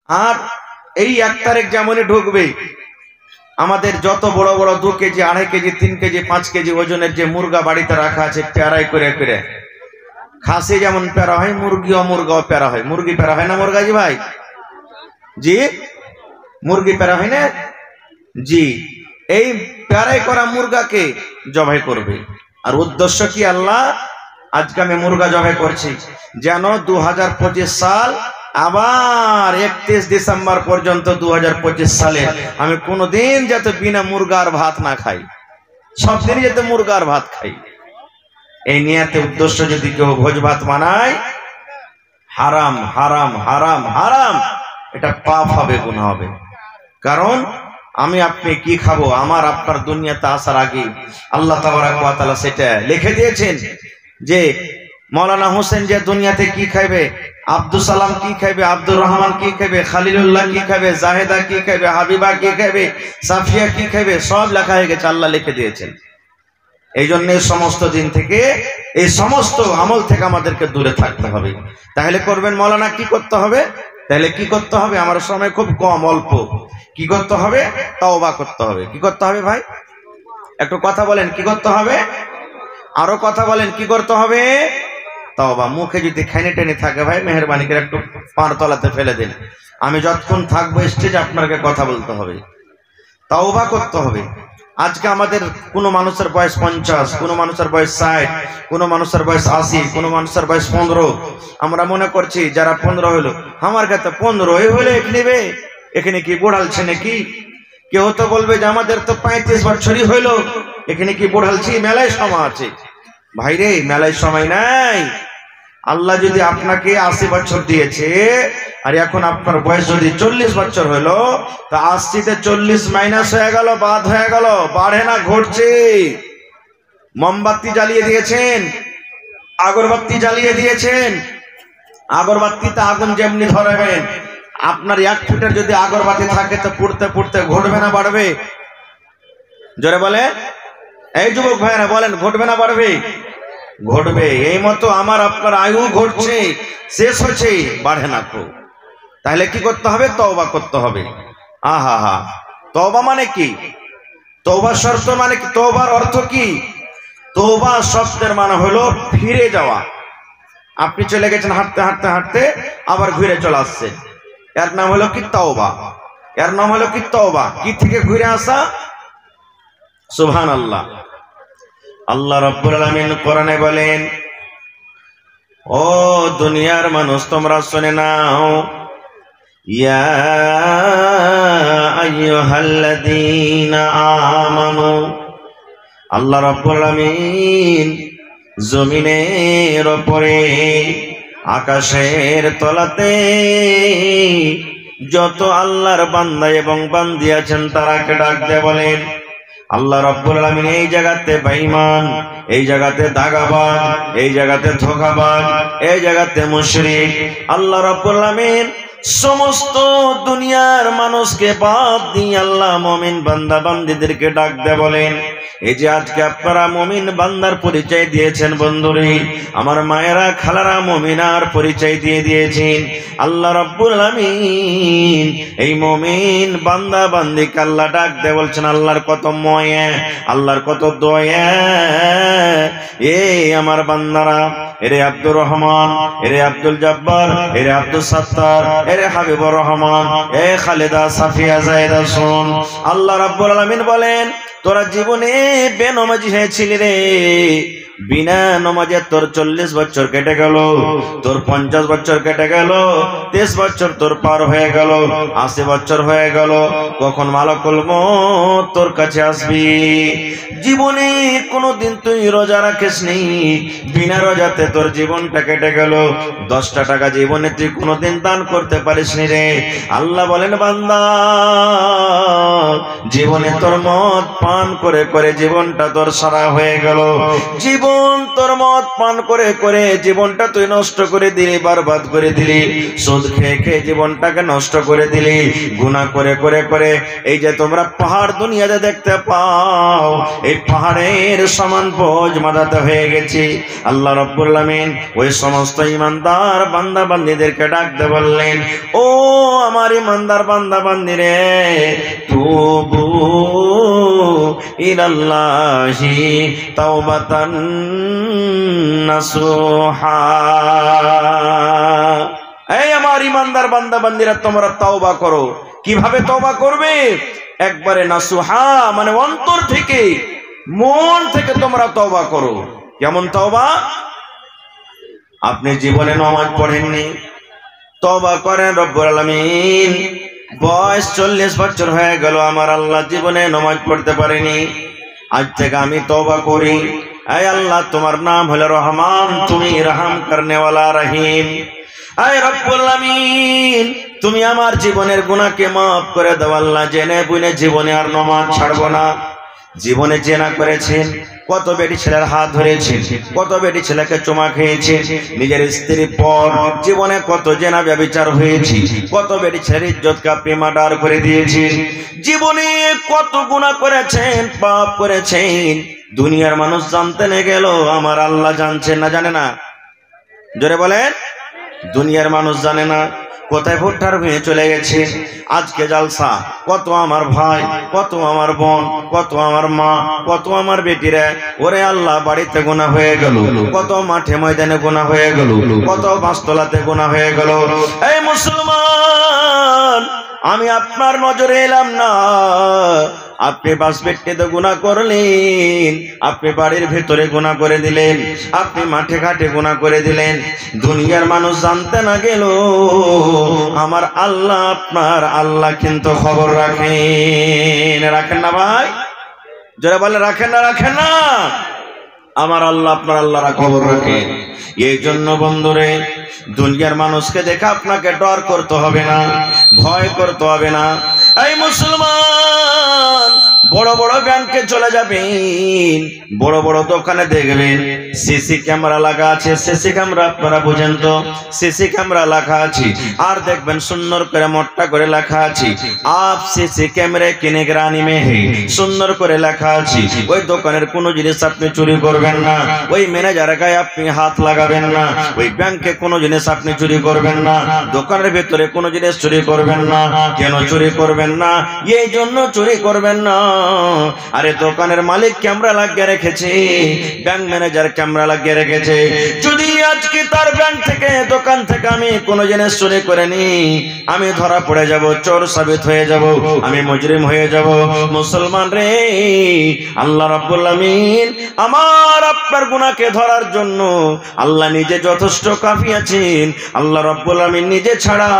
আর এই 1 তারিখ যেমনই ঢুকবে আমাদের যত বড় বড় 2 কেজি 2.5 কেজি 3 কেজি 5 কেজি ওজনের যে মুরগা বাড়িতে রাখা আছে প্যারাই করে করে, খাসি যেমন প্যারা হয় মুরগাও প্যারা হয়। মুরগি প্যারা হয় না মুরগাজি ভাই? জি, মুরগি প্যারা হয় না? জি, এই প্যারাই করা মুরগাকে জবাই করবে। আর উদ্দেশ্য কি? আল্লাহ আজকে আমি মুরগা জবাই করছি যেন 2025 সাল আবার 31 ডিসেম্বর পর্যন্ত 2025 সালে আমি কোনোদিন যাতে বিনা মুরগার ভাত না খাই, সব দিনই যাতে মুরগার ভাত খাই। এই নিয়তে উদ্দেশ্য যদি কেউ ভোজ ভাত বানায়, হারাম হারাম হারাম হারাম, এটা পাপ হবে, গুনাহ হবে। কারণ আমি আপনি কি খাবো, আমার আপনার দুনিয়াতে আসার আগে আল্লাহ তাবারক ওয়া তাআলা সেটা লিখে দিয়েছেন যে মৌলানা হোসেন যে দুনিয়াতে কি খাইবে, আব্দুল সালাম কি খাইবে, আব্দুর রহমান কি খাইবে, খালিলুল্লাহ কি খাইবে, জাহেদা কি খাইবে, হাবিবা কি খাইবে, সাফিয়া কি খাইবে, সব লেখা হয়ে গেছে, আল্লাহ লিখে দিয়েছেন। এই জন্য সমস্ত দিন থেকে এই সমস্ত আমল থেকে আমাদেরকে দূরে থাকতে হবে। তাহলে করবেন মৌলানা কি করতে হবে? তাহলে কি করতে হবে? আমার সময় খুব কম, অল্প। কি করতে হবে? তওবা করতে হবে। কি করতে হবে ভাই? একটু কথা বলেন, কি করতে হবে? আরো কথা বলেন, কি করতে হবে? তওবা। মুখে যদি খাইনে টেনে থাকে ভাই, মেহেরবানি করে একটু পার তলাতে ফেলে দিন। আমি যতক্ষণ থাকবো স্টেজে আপনাকে কথা বলতে হবে, তওবা করতে হবে। আজকে আমাদের কোনো মানুষের বয়স 50, কোনো মানুষের বয়স 60, কোনো মানুষের বয়স 80, কোনো মানুষের বয়স 15। আমরা মনে করছি যারা 15 হলো, আমার কাছে 15 হলে নেবে, এখানে কি বুড়ালছে নাকি? কেউ তো বলবে যে আমাদের তো 35 বছরই হইলো, এখানে কি বুড়ালছি? মেলায় সময় আছে ভাইরে, মেলায় সময় নাই। আল্লাহ যদি আপনাকে 80 বছর দিয়েছে আর এখন আপনার বয়স যদি 40 বছর হলো, তা 80 তে 40 মাইনাস হয়ে গেল, বাদ হয়ে গেল, বাড়ে না ঘটছে। মোমবাতি জ্বালিয়ে দিয়েছেন, আগরবাতি জ্বালিয়ে দিয়েছেন, আগরবাতিতে আগুন যেমনি ধরাবেন, আপনার 1 ফুটের যদি আগরবাতি থাকে তো পুড়তে পুড়তে ঘটবে না বাড়বে? জোরে বলে, এই যুবক ভাইরা বলেন, ঘটবে না বাড়বে? ঘটবে। এই মতো আমার আপনার আয়ু ঘটছে, শেষ হচ্ছে, বাড়ে না তো। তাহলে কি করতে হবে? তওবা করতে হবে। আহা হা, তওবা মানে কি? তওবা শর্ত মানে কি? তওবার অর্থ কি? তওবা শব্দের মানে হলো ফিরে যাওয়া। আপনি চলে গেছেন হাঁটতে হাঁটতে হাঁটতে, আবার ঘুরে চলে আসছেন, এর নাম হলো কি? তওবা। এর নাম হলো কি? তওবা। কি থেকে ঘুরে আসা? সুবহানাল্লাহ। আল্লাহ রাব্বুল আলামিন কোরআনে বলেন, ও দুনিয়ার মানুষ তোমরা শুনে নাও, ইয়া আইয়ুহাল্লাযীনা আমানু। আল্লাহ রাব্বুল আলামিন জমিনের উপরে আকাশের তলাতে যত আল্লাহর বান্দা এবং বান্দি আছেন তারাকে ডাক দিয়ে বলেন, আল্লাহ রাব্বুল আলামিন এই জায়গাতে বেঈমান, এই জায়গাতে দাগাবাজ, এই জায়গাতে ধোঁকাবাজ, এই জায়গাতে মুশরিক, আল্লাহ রাব্বুল আলামিন সমস্ত দুনিয়ার মানুষকে বাদ দিয়ে আল্লাহ মুমিন বান্দা বান্দীদেরকে ডাক দিয়ে বলেন, এই যে আজকে আপনারা মুমিন বান্দার পরিচয় দিয়েছেন বন্ধুরে, আমার মায়েরা খালারা মুমিনার পরিচয় দিয়ে দিয়েছেন। আল্লাহ রাব্বুল আলামিন এই মুমিন বান্দা বান্দীকে আল্লাহ ডাক দিয়ে বলছেন, আল্লাহর কত ময়া, আল্লাহর কত দয়া। এই আমার বান্দারা, এরে আব্দুর রহমান, এরে আব্দুল জব্বার, এরে আব্দুল সত্তার, এরে হাবিবুর রহমান, এ খালেদা সাফিয়া জায়েদা শুন, আল্লাহ রাব্বুল আলামিন বলেন, তোরা জীবনে বেনমাজি হয়েছিলি রে, বিনা নমাজে তোর 40 বছর কেটে গেল, তোর 50 বছর কেটে গেল, 30 বছর তোর পার হয়ে গেল, 80 বছর হয়ে গেল, কখন মালাকুল মউত তোর কাছে আসবি? জীবনে কোনোদিন তুই রোজা রাখিসনি, বিনা রোজাতে তোর জীবনটা কেটে গেল, 10টা টাকা জীবনে তুই কোনোদিন দান করতে পারিসনি রে। আল্লাহ বলেন, বান্দা জীবনে তোর মদ পান করে করে জীবনটা তোর সারা হয়ে গেল, জীবন জীবন তোর মদ পান করে করে জীবনটা তুই নষ্ট করে দিলি, বরবাদ করে দিলি। সুদ খেয়ে খেয়ে জীবনটাকে নষ্ট করে দিলি, গুনাহ করে করে করে। এই যে তোমরা পাহাড় দুনিয়াতে দেখতে পাও, এই পাহাড়ের সমান বোঝ মাথাতে হয়ে গেছে। আল্লাহ রাব্বুল আলামিন ওই সমস্ত ইমানদার বান্দা বান্দীদেরকে ডাকতে বললেন, ও আমার ইমানদার বান্দা বান্দীরে, তুবু ইলাল্লাহি তাওবাতান নাসুহা। এই আমার ইমানদার বান্দা বান্দীরা, তোমরা তওবা করো। কিভাবে তওবা করবে? একবারে নাসুহা, মানে অন্তর থেকে, মন থেকে তোমরা তওবা করো। কেমন তওবা? আপনি জীবনে নামাজ পড়েননি, তওবা করেন। রব্বুল আলামিন বয়স 40 বছর হয়ে গেল, আমার আল্লাহ জীবনে নামাজ পড়তে পারেনি, আজ থেকে আমি তওবা করি। আয় আল্লাহ, তোমার নাম হলো রহমান, তুমি রহম করনে ওয়ালা রহিম। আয় রব্বুল আলামিন, তুমি আমার জীবনের গুনাহকে মাফ করে দাও আল্লাহ। জেনে বুঝে জীবনে আর নামাজ ছাড়বো না। জীবনে জেনা করেছেন, কত বেটি ছেলের হাত ধরেছেন, কত বেটি ছেলেকে চুমা খেয়েছে, নিজের স্ত্রীর পর জীবনে কত জেনা ব্যভিচার হয়েছে, কত বেটি ছেলের ইজ্জতকে আপনি মার্ডার করে দিয়েছেন। জীবনে কত গুনাহ করেছেন, পাপ করেছেন। দুনিয়ার মানুষ জানতে না গেল, আমার আল্লাহ জানছেন না, জানে না? জোরে বলেন। দুনিয়ার মানুষ জানে না কোথায় ভুট্টার ভেঙে চলে গেছে। আজকে জালসা, কত আমার ভাই, কত আমার বোন, কত আমার মা, কত আমার বেটিরা, ওরে আল্লাহ বাড়িতে গুনাহ হয়ে গেল, কত মাঠে ময়দানে গুনাহ হয়ে গেল, কত বাসতলাতে গুনাহ হয়ে গেল। এই মুসলমান, আমি আপনার নজরে এলাম না, আপনি বাস ব্যক্তিতে গুনাহ করলেন, আপনি বাড়ির ভেতরে গুনাহ করে দিলেন, আপনি মাঠে ঘাটে গুনাহ করে দিলেন। দুনিয়ার মানুষ জানতে না গেল, আমার আল্লাহ, আপনার আল্লাহ কিন্তু খবর রাখেন। রাখেন না ভাই? যারা বলে রাখেন না, রাখেন না? আমার আল্লাহ, আপনার আল্লাহরা খবর রাখেন। এই জন্য বন্ধুরে, দুনিয়ার মানুষকে দেখে আপনাকে ডর করতে হবে না, ভয় করতে হবে না। এই মুসলমান, বড় বড় ব্যাংকে চলে যাবেন, বড় বড় দোকানে দেখবেন সিসি ক্যামেরা লাগা আছে। সিসি ক্যামেরা আপনারা বুঝেন তো? সিসি ক্যামেরা লেখা আছে, আর দেখবেন সুন্দর করে মোটা করে লেখা আছে, আপ সিসি ক্যামেরা কিনে রানি মে হে, সুন্দর করে লেখা আছে। ওই দোকানের কোনো জিনিস আপনি চুরি করবেন না, ওই ম্যানেজারের গায়ে আপনি হাত লাগাবেন না, ওই ব্যাংকে কোনো জিনিস আপনি চুরি করবেন না, দোকানের ভেতরে কোনো জিনিস চুরি করবেন না। কেন চুরি করবেন না? এই জন্য চুরি করবেন না, আরে দোকানের মালিক ক্যামেরা লাগিয়ে রেখেছে, ব্যাংক ম্যানেজার ক্যামেরা লাগিয়ে রেখেছে। যদি আজকে তার ব্যাংক থেকে, দোকান থেকে আমি কোনো জিনিস চুরি করে নি, আমি ধরা পড়ে যাব, চোর সাবিত হয়ে যাব, আমি মুজরিম হয়ে যাব। মুসলমান রে, আল্লাহ রাব্বুল আলামিন আমার আপনার গুনাহকে ধরার জন্য আল্লাহ নিজে যথেষ্ট কাফি আছেন। আল্লাহ রাব্বুল আলামিন নিজে ছাড়া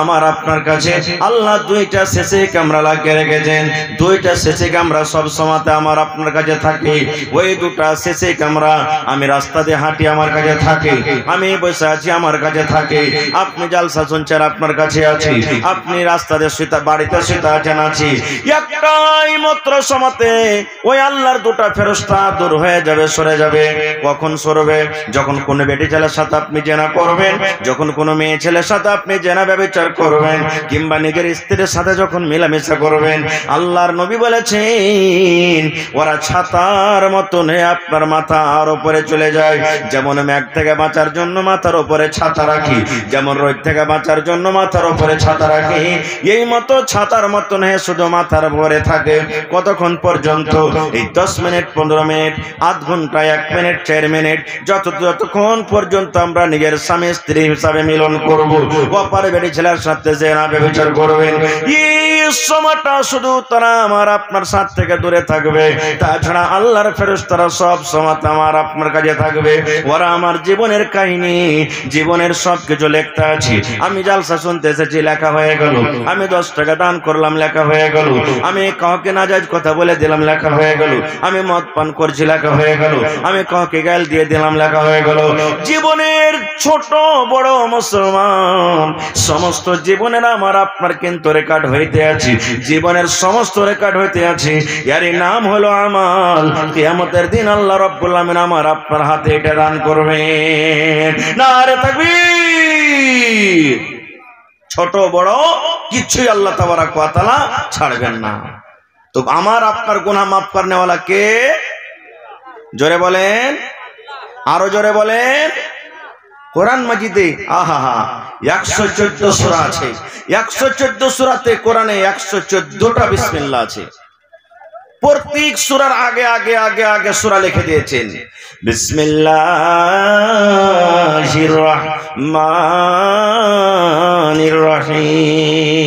আমার আপনার কাছে আল্লাহ দুইটা সিসি ক্যামেরা লাগিয়ে রেখেছেন। দুইটা সিসি ক্যামেরা সব সময়তে আমার আপনার কাছে থাকে। ওই দুটা সিসি ক্যামেরা, আমি রাস্তা দিয়ে হাঁটি আমার কাছে থাকে, আমি বসে আছি আমার কাছে থাকে, আপনি জালসা শুনছেন আপনার কাছে আছে, আপনি রাস্তা দিয়ে শুতে, বাড়িতে শুতে আছেন আছি। একটাই মাত্র সময়তে ওই আল্লাহর দুটা ফেরেশতা দূর হয়ে যাবে, সরে যাবে। কখন সরবে? যখন কোন বেটি ছেলের সাথে আপনি জেনা করবেন, যখন কোন মেয়ে ছেলের সাথে আপনি জেনা ব্যভিচার করবেন, কিংবা নিজের স্ত্রীর সাথে যখন মেলামেশা করবেন। আল্লাহর নবী বলেছেন, ওরা ছাতার মতন আপনার মাথার উপরে চলে যায়। যেমন মেঘ থেকে বাঁচার জন্য মাথার উপরে ছাতা রাখি, যেমন রোদ থেকে বাঁচার জন্য মাথার উপরে ছাতা রাখি, এই মতো ছাতার মতন শুধু মাথার উপরে থাকে। কতক্ষণ পর্যন্ত? এই 10 মিনিট, 15 মিনিট, আধ ঘন্টা, 1 মিনিট, 4 মিনিট, যতক্ষণ পর্যন্ত আমরা নিজের স্বামী স্ত্রী হিসাবে মিলন করবো। অপার বেটি ছেলের সাথে জেনা ব্যভিচার করবেন, এই সময়টা শুধু তারা আমার আপনার সাথ থেকে দূরে থাকবে। তাছাড়া আল্লাহর ফেরেশতারা সব সময় আমার আপনার কাছে থাকবে। ওরা আমার জীবনের কাহিনী, জীবনের সব কিছু লিখতে আছে। আমি জালসা শুনতে এসেছি, লেখা হয়ে গেল। আমি 10 টাকা দান করলাম, লেখা হয়ে গেল। আমি কাউকে নাজায়েজ কথা বলে দিলাম, লেখা হয়ে গেল। আমি মদ পান করছি, লেখা হয়ে গেল। আমি কাউকে গাল দিয়ে দিলাম, লেখা হয়ে গেল। জীবনের ছোট বড় মুসলমান, সমস্ত জীবনের আমার আপনার কিন্তু রেকর্ড হইতে আছে। আছি, জীবনের সমস্ত রেকর্ড হইতে আছে, এর নাম হলো আমাল। কিয়ামতের দিন আল্লাহ রাব্বুল আমিন আমার আপনার হাতে এটা দান করবেন। নারে তাকবীর। ছোট বড় কিছুই আল্লাহ তাবারক ওয়া তাআলা ছাড়বেন না। তো আমার আপনার গুনাহ মাফ করনে ওয়ালা কে? জোরে বলেন, আরো জোরে বলেন। কোরআন মাজিদে 114 সূরা আছে। 114 সূরাতে কোরআনে 114টা বিসমিল্লাহ আছে। প্রত্যেক সূরার আগে আগে আগে আগে সূরা লিখে দিয়েছেন বিসমিল্লাহির রহমানির রহিম।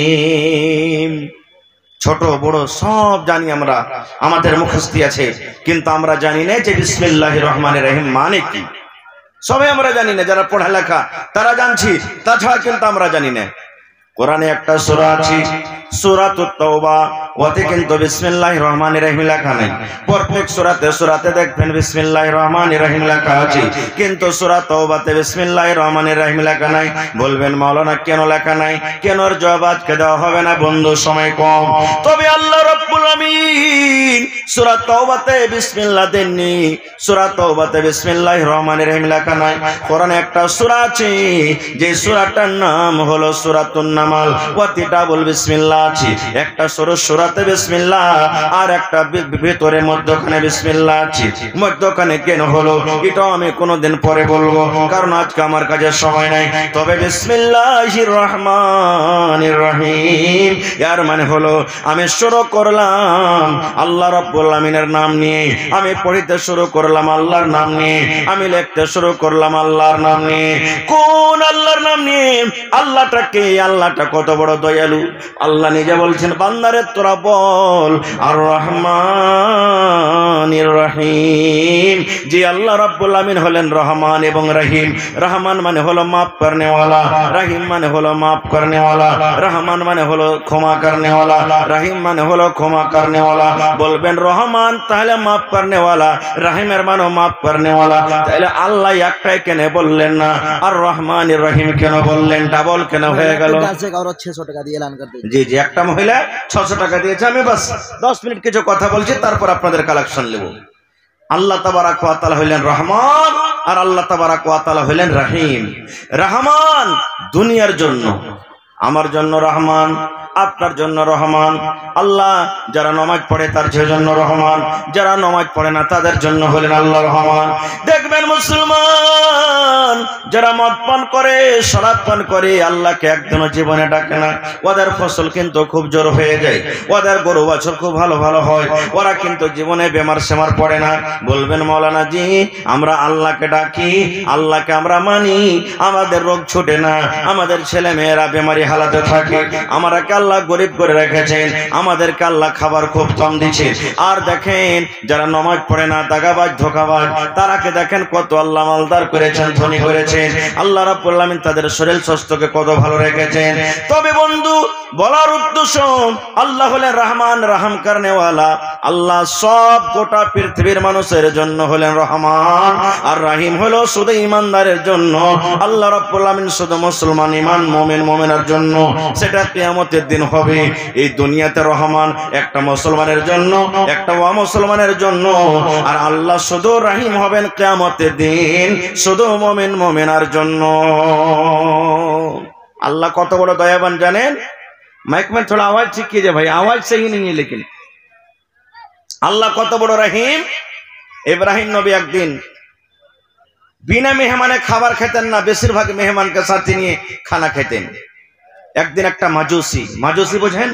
ছোট বড় সব জানি আমরা, আমাদের মুখস্থি আছে, কিন্তু আমরা জানি না যে বিসমিল্লাহির রহমানির রহিম মানে কি। সবাই আমরা জানি না, যারা পড়ালেখা তারা জানছি, তাছাড়া কিন্তু আমরা জানি না। কোরআনে একটা সূরা আছে সূরাতুত তাওবা, ওতে কিন্তু বিসমিল্লাহির রহমানির রহিম লেখা নাই। প্রত্যেক সূরাতে দেখবেন বিসমিল্লাহির রহমানির রহিম লেখা আছে, কিন্তু সূরা তাওবাতে বিসমিল্লাহির রহমানির রহিম লেখা নাই। বলবেন মাওলানা কেন লেখা নাই? কেন এর জবাব আজকে দেওয়া হবে না বন্ধু, সময় কম। তবে আল্লাহ রাব্বুল আমিন সূরা তাওবাতে বিসমিল্লাহ দেননি, সূরা তাওবাতে বিসমিল্লাহির রহমানির রহিম লেখা নাই। কোরআনে একটা সূরা আছে, যে সূরাটার নাম হলো সূরাতুন নামাল, ওতে ডাবল বিসমিল্লাহ আছে। একটা সূরাতে বিসমিল্লাহ আর একটা ভিতরে মধ্যখানে বিসমিল্লাহ আছে। মধ্যখানে কেন হলো এটা আমি কোনদিন পরে বলবো, কারণ আজকে আমার কাছে সময় নাই। তবে বিসমিল্লাহির রহমানির রহিম এর মানে হলো আমি শুরু করলাম আল্লাহ রাব্বুল আমিনের নাম নিয়ে, আমি পড়িতে শুরু করলাম আল্লাহর নাম নিয়ে, আমি লিখতে শুরু করলাম আল্লাহর নাম নিয়ে। কোন আল্লাহর নাম নিয়ে? আল্লাহটা কে? আল্লাহটা কত বড় দয়ালু। আল্লাহ নিজে বলছেন বান্দারে তোরা বল আর রহমানির রহিম। যে আল্লাহ রাব্বুল আমিন হলেন রহমান এবং রহিম। রহমান মানে হলো মাফ করনে ওয়ালা, রহিম মানে হলো মাফ করনে ওয়ালা। রহমান মানে হলো ক্ষমা করনে ওয়ালা, রহিম মানে হলো ক্ষমা করনে ওয়ালা। বলবেন রহমান তাহলে মাফ করনে ওয়ালা, রহিমের মানে মাফ করনে ওয়ালা, তাহলে আল্লাহ একটাই কেন বললেন না আর রহমানির রহিম কেন বললেন? ডাবল কেন হয়ে গেল? 600 টাকা দিয়ে এলান করতে। জি জি, একটা মহিলা 600 টাকা দিয়েছে। আমি বাস 10 মিনিট কিছু কথা বলছি, তারপর আপনাদের কালেকশন নেব। আল্লাহ তাবারক ওয়া তাআলা হলেন রহমান আর আল্লাহ তাবারক ওয়া তাআলা হলেন রহিম। রহমান দুনিয়ার জন্য, আমার জন্য রহমান, আপনার জন্য রহমান। আল্লাহ যারা নামাজ পড়ে তার জন্য রহমান, যারা নামাজ পড়ে না তাদের জন্য হলেন আল্লাহ রহমান। দেখবেন মুসলমান যারা মদ পান করে, শরাব পান করে, আল্লাহকে একদিনও জীবনে ডাকে না, ওদের ফসল কিন্তু খুব জোর হয়ে যায়, ওদের গরু বাছুর খুব ভালো ভালো হয়, ওরা কিন্তু জীবনে বেমার সেমার পড়ে না। বলবেন মাওলানা জি আমরা আল্লাহকে ডাকি, আল্লাহকে আমরা মানি, আমাদের রোগ ছুটে না, আমাদের ছেলে মেয়েরা বেমারি হালাতে থাকে, আমরা আল্লাহ গরিব করে রেখেছেন, আমাদেরকে আল্লাহ খাবার খুব কম দিচ্ছে। আর দেখেন যারা নামাজ পড়ে না, দাগাবাজ ধোঁকাবাজ, তারাকে দেখেন কত আল্লাহ মালদার করেছেন, ধনী করেছেন। আল্লাহ রাব্বুল আমিন তাদের শরীর স্বাস্থ্যকে কত ভালো রেখেছেন। তবে বন্ধু বলার উদ্দেশ্য আল্লাহ হলেন রহমান, রহম করনে ওয়ালা। আল্লাহ সব গোটা পৃথিবীর মানুষের জন্য হলেন রহমান, আর রহিম হলো শুধু ইমানদারের জন্য। আল্লাহ রাব্বুল আমিন শুধু মুসলমান ইমান মুমিন মুমিনার জন্য, সেটা কিয়ামতের দিন হবে। এই দুনিয়াতে রহমান একটা মুসলমানের জন্য, একটা অমুসলমানের জন্য, আর আল্লাহ শুধু রহিম হবেন কিয়ামতের দিন শুধু মুমিন মুমিনার জন্য। अल्लाह कत बड़ दयावान जानें। माइक में थोड़ा आवाज ठीक कीजिए भाई, आवाज सही नहीं है लेकिन। अल्लाह कत बड़ रहीम। इब्राहिम नबी एक दिन बिना मेहमाने खाबार खेतें ना, बेशिरभाग मेहमान के साथ निये खाना खेतें। एक दिन एक মাজুসি, মাজুসি बोझें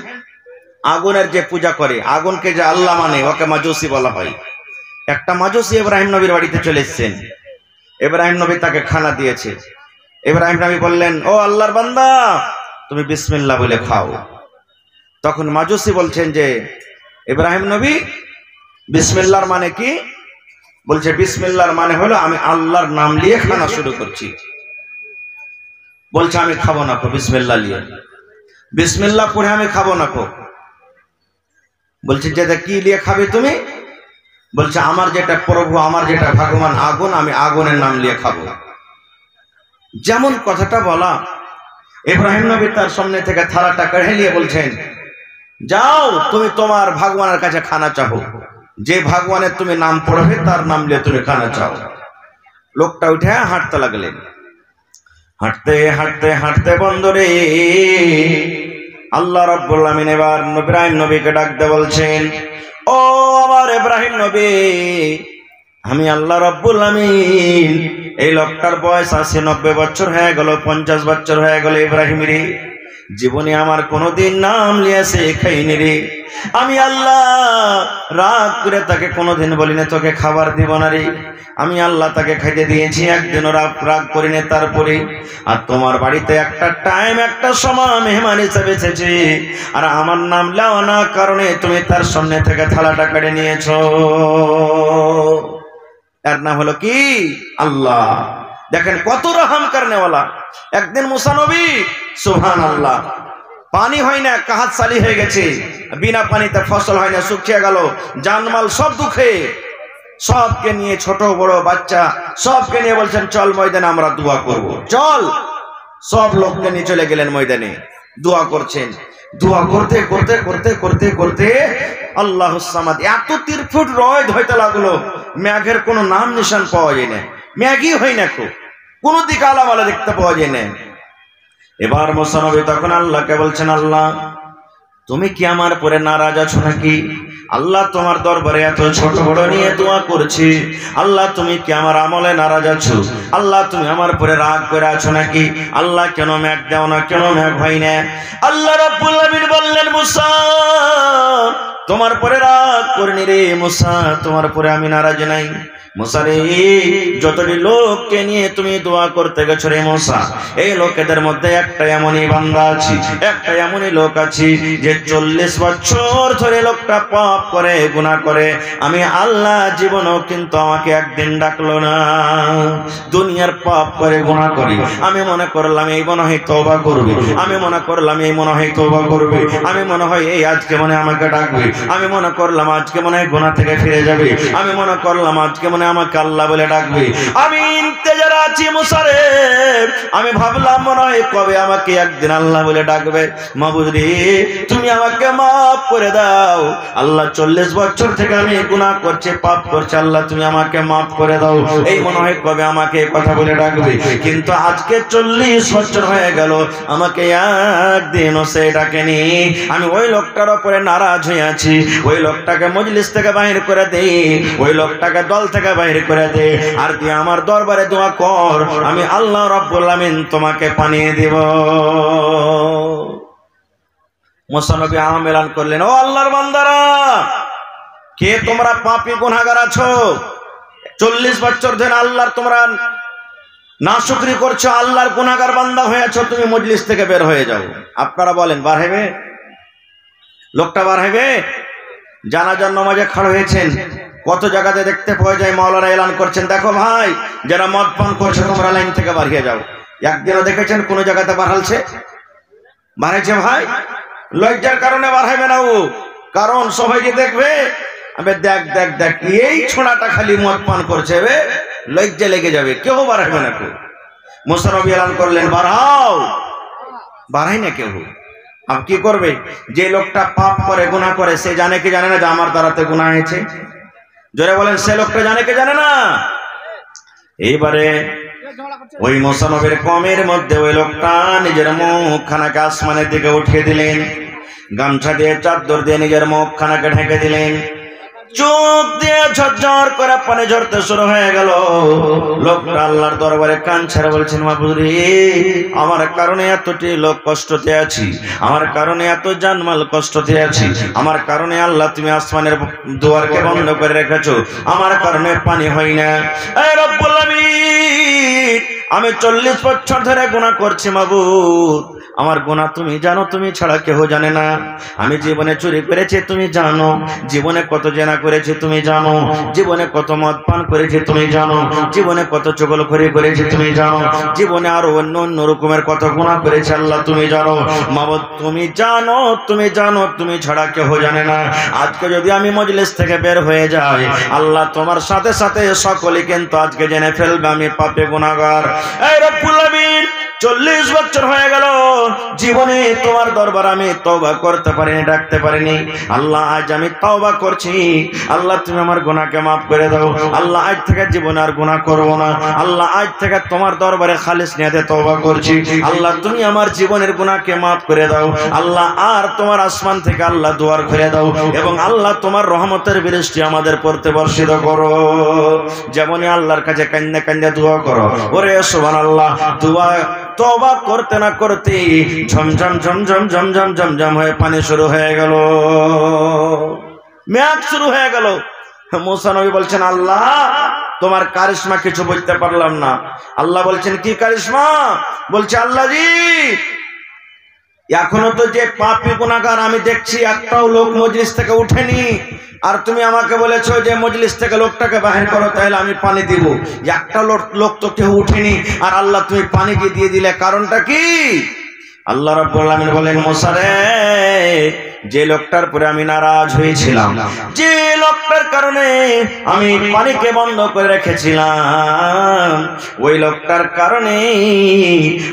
आगुनेर जे पूजा करे, आगुन के जे आल्ला माने ओके মাজুসি বলা হয়। একটা মাজুসি ইব্রাহিম নবীর বাড়িতে চলে এসেছেন। ইব্রাহিম নবী তাকে খানা দিয়েছে। ইব্রাহিম নবী বললেন, ও আল্লাহর বান্দা তুমি বিসমিল্লাহ বলে খাও। তখন মাজুসি বলছেন যে ইব্রাহিম নবী বিসমিল্লাহর মানে কি? বলছে বিসমিল্লাহর মানে হলো আমি আল্লাহর নাম নিয়ে খানা শুরু করছি। বলছে আমি খাবো না কো বিসমিল্লাহ নিয়ে, বিসমিল্লাহ পড়ে আমি খাবো না কো। বলছে যেটা কি নিয়ে খাবে তুমি? বলছে আমার যেটা প্রভু, আমার যেটা ভগবান আগুন, আমি আগুনের নাম নিয়ে খাবো। যেমন কথাটা বলা, ইব্রাহিম নবী তার সামনে থেকে থালাটা কেড়ে নিয়ে বলছেন যাও তুমি তোমার ভগবানের কাছে খানা চাও, যে ভগবানের তুমি নাম পড়বে তার নাম নিয়ে তুমি খানা চাও। লোকটা উঠে হাঁটতে লাগলেন। হাঁটতে হাঁটতে হাঁটতে বন্ধুরে আল্লাহ রাব্বুল আমিন এবার ইব্রাহিম নবীকে ডাকতে বলছেন, ও আমার ইব্রাহিম নবী, আমি আল্লাহ রাব্বুল আমিন এই লোকটার বয়স 80-90 বছর হয়ে গেল, 50 বছর হয়ে গেল। ইব্রাহিম রে, জীবনে আমার কোনোদিন নাম লিয়েছে খাইনি রে। আমি আল্লাহ রাগ করে তাকে কোনোদিন বলিনি তোকে খাবার দিব না রে। আমি আল্লাহ তাকে খাইতে দিয়েছি, একদিনও রাগ করিনি। তারপরে আর তোমার বাড়িতে একটা টাইম একটা সময় মেহমান হিসেবে এসেছে, আর আমার নাম লাও না কারণে তুমি তার সামনে থেকে থালাটা কেড়ে নিয়েছো। এর নাম হলো কি? আল্লাহ। দেখেন কত রহম করনেওয়ালা। একদিন মুসা নবী, সুবহানাল্লাহ, পানি হয় না, কাহাত সালি হয়ে গেছে, বিনা পানিতে ফসল হয় না, শুকিয়ে গেল, জানমাল সব দুঃখে, সবকে নিয়ে ছোট বড় বাচ্চা সবকে নিয়ে বলছেন চল ময়দানে আমরা দোয়া করব। চল, সব লোককে নিয়ে চলে গেলেন ময়দানে, দোয়া করছেন। দোয়া করতে করতে করতে করতে করতে আল্লাহুস সামাদ, এত 3 ফুট রোদ হইতে লাগলো, মেঘের কোনো নাম নিশান পাওয়া যায় না, মেঘই হয় না, কোন দিকে আলামালা দেখতে পাওয়া যায় না। এবার মুসা নবী তখন আল্লাহকে বলছেন, আল্লাহ তুমি কি আমার পরে নারাজ আছো নাকি? আল্লাহ তোমার দরবারে এত ছোট বড় নিয়ে দোয়া করছি, আল্লাহ তুমি কি আমার আমলে নারাজ আছো? আল্লাহ তুমি আমার পরে রাগ করে আছো নাকি? আল্লাহ কেন মেঘ দাও না, কেন মেঘ হয় না? আল্লাহ রাব্বুল আমিন বললেন, মুসা তোমার পরে রাগ করিনি রে মুসা, তোমার পরে আমি নারাজ নাই। মুসা রে, যতটি লোককে নিয়ে তুমি দোয়া করতে গেছো রে মুসা, এই লোকেদের মধ্যে একটা এমনই বান্দা আছে, একটা এমনই লোক আছে যে 40 বছর ধরে লোকটা পাপ করে, গুনাহ করে। আমি আল্লাহ জীবনও কিন্তু আমাকে একদিন ডাকলো না। দুনিয়ার পাপ করে, গুনাহ করি, আমি মনে করলাম এই মনে হয় তওবা করবে, আমি মনে করলাম এই মনে হয় তওবা করবে, আমি মনে হয় এই আজকে মনে আমাকে ডাকবে, আমি মনে করলাম আজকে মনে হয় গুনাহ থেকে ফিরে যাবে, আমি মনে করলাম আজকে মনে আমাকে আল্লাহ বলে ডাকবে। আমি ইন্তেজার আছি মুসা রে, আমি ভাবলাম মনে হয় কবে আমাকে একদিন আল্লাহ বলে ডাকবে। মাবুদ রে, তুমি আমাকে মাফ করে দাও। আল্লাহ 40 বছর থেকে আমি গুনাহ করছি, পাপ করছি, আল্লাহ তুমি আমাকে মাফ করে দাও। এই মনে হয় কবে আমাকে কথা বলে ডাকবে, কিন্তু আজকে 40 বছর হয়ে গেল, আমাকে একদিনও সে ডাকেনি। আমি ওই লোকটার উপরে নারাজ হয়ে আছি, ওই লোকটাকে মজলিস থেকে বাহির করে দেই, ওই লোকটাকে দল থেকে বাহির করে দে, আর তুই আমার দরবারে দোয়া কর, আমি আল্লাহ রাব্বুল আমিন তোমাকে পানিয়ে দিব। মুসা নবী আহ্বান করলেন, ও আল্লাহর বান্দারা, কে তোমরা পাপী গুনাহগার আছো? 40 বছর ধরে আল্লাহর তোমরা নাশুকরি করছো, আল্লাহর গুনাহগার বান্দা হয়েছো, তুমি মজলিস থেকে বের হয়ে যাও। আপনারা বলেন বার হবে? লোকটা বার হবে? জানাজার নামাজে খাড়া হয়েছেন, কত জায়গাতে দেখতে পাওয়া যায় মাওলানা এলান করছেন, দেখো ভাই যারা মদ পান করছে তোমরা লাইন থেকে বাড়িয়ে যাও। একদিনও দেখেছেন কোন জায়গাতে বাড়ালছে? বাড়াইছে ভাই? লজ্জার কারণে বাড়াইবে না ও, কারণ সবাই যে দেখবে, আমি দেখ দেখ দেখ এই ছোড়াটা খালি মদ পান করছে, লজ্জা লেগে যাবে, কেউ বাড়াইবে না। কেউ মুসা নবী এলান করলেন বাড়াও, বাড়াই না কেউ। আব কি করবে? যে লোকটা পাপ করে, গুনাহ করে, সে জানে কি জানে না যে আমার দ্বারাতে গুনাহ হয়েছে? জোরে বলেন, সে লোকটা জানে কি জানে না? এইবারে ওই মুসা নবীর কমের মধ্যে ওই লোকটা নিজের মুখখানাকে আসমানের দিকে উঠিয়ে দিলেন, গামছা দিয়ে চাদর দিয়ে নিজের মুখখানাকে ঢেকে দিলেন, চোখ দিয়ে ঝরঝর করে পানি ঝরতে শুরু হয়ে গেল। লোকটা আল্লাহর দরবারে কান ছেড়ে বলছেন, মাবুদ রে, আমার কারণে এতটি লোক কষ্টতে আছি, আমার কারণে এত জানমাল কষ্টতে আছি, আমার কারণে আল্লাহ তুমি আসমানের দুয়ারকে বন্ধ করে রেখেছো, আমার কারণে পানি হয় না। এই রব্বুল আমিন, আমি 40 বছর ধরে গুনাহ করছি মাবুদ, আমার গুনাহ তুমি জানো, তুমি ছাড়া কেউ জানে না। আমি জীবনে চুরি করেছি তুমি জানো, জীবনে কত জেনা করেছি তুমি জানো, জীবনে কত মদ পান করেছি তুমি জানো, জীবনে কত চগলখড়ি করেছি তুমি জানো, জীবনে আরো অন্য অন্য রকমের কত গুনাহ করেছি আল্লাহ তুমি জানো। মাবুদ তুমি জানো, তুমি জানো, তুমি ছাড়া কেউ জানে না। আজকে যদি আমি মজলিস থেকে বের হয়ে যাই, আল্লাহ তোমার সাথে সাথে সকলে কিন্তু আজকে জেনে ফেলবে আমি পাপী গুনাহগার। এই রব্বুল আমিন, 40 বছর হয়ে গেল জীবনে তোমার দরবার আমি তওবা করতে পারিনি, ডাকতে পারিনি। আল্লাহ আজ আমি তওবা করছি, আল্লাহ তুমি আমার গুনাহকে মাফ করে দাও। আল্লাহ আজ থেকে জীবনে আর গুনাহ করব না। আল্লাহ আজ থেকে তোমার দরবারে খালিস নিয়তে তওবা করছি। আল্লাহ তুমি আমার জীবনের গুনাহকে মাফ করে দাও। আল্লাহ আর তোমার আসমান থেকে আল্লাহ দুয়ার খুলে দাও এবং আল্লাহ তোমার রহমতের বৃষ্টি আমাদের পড়তে বর্ষিত করো। যেমনই আল্লাহর কাছে কান্না কান্না দোয়া করো, ওরে সুবহানাল্লাহ, দোয়া তওবা করতে না করতে ঝমঝম ঝমঝম ঝমঝম ঝমঝম হয়ে পানি শুরু হয়ে গেল, মেঘ শুরু হয়ে গেল। মুসা নবী বলছেন, আল্লাহ তোমার কারিশমা কিছু বুঝতে পারলাম না। আল্লাহ বলছেন, কি কারিশমা? বলছে, আল্লাহ জি এখনো তো যে পাপী গুনাহগার আমি দেখছি একটাও লোক মজলিস থেকে উঠেনি, আর তুমি আমাকে বলেছো যে মজলিস থেকে লোকটাকে বাহির করো, তাহলে আমি পানি দিব। একটা লোক তো কেউ উঠেনি, আর আল্লাহ তুমি পানি দিয়ে দিলে, কারণটা কি? আল্লাহ রাব্বুল আলামিন বলেন, মুসা রে, যে লোকটার পরে আমি নারাজ হয়েছিলাম, যে লোকটার কারণে আমি পানিকে বন্ধ করে রেখেছিলাম, ওই লোকটার কারণে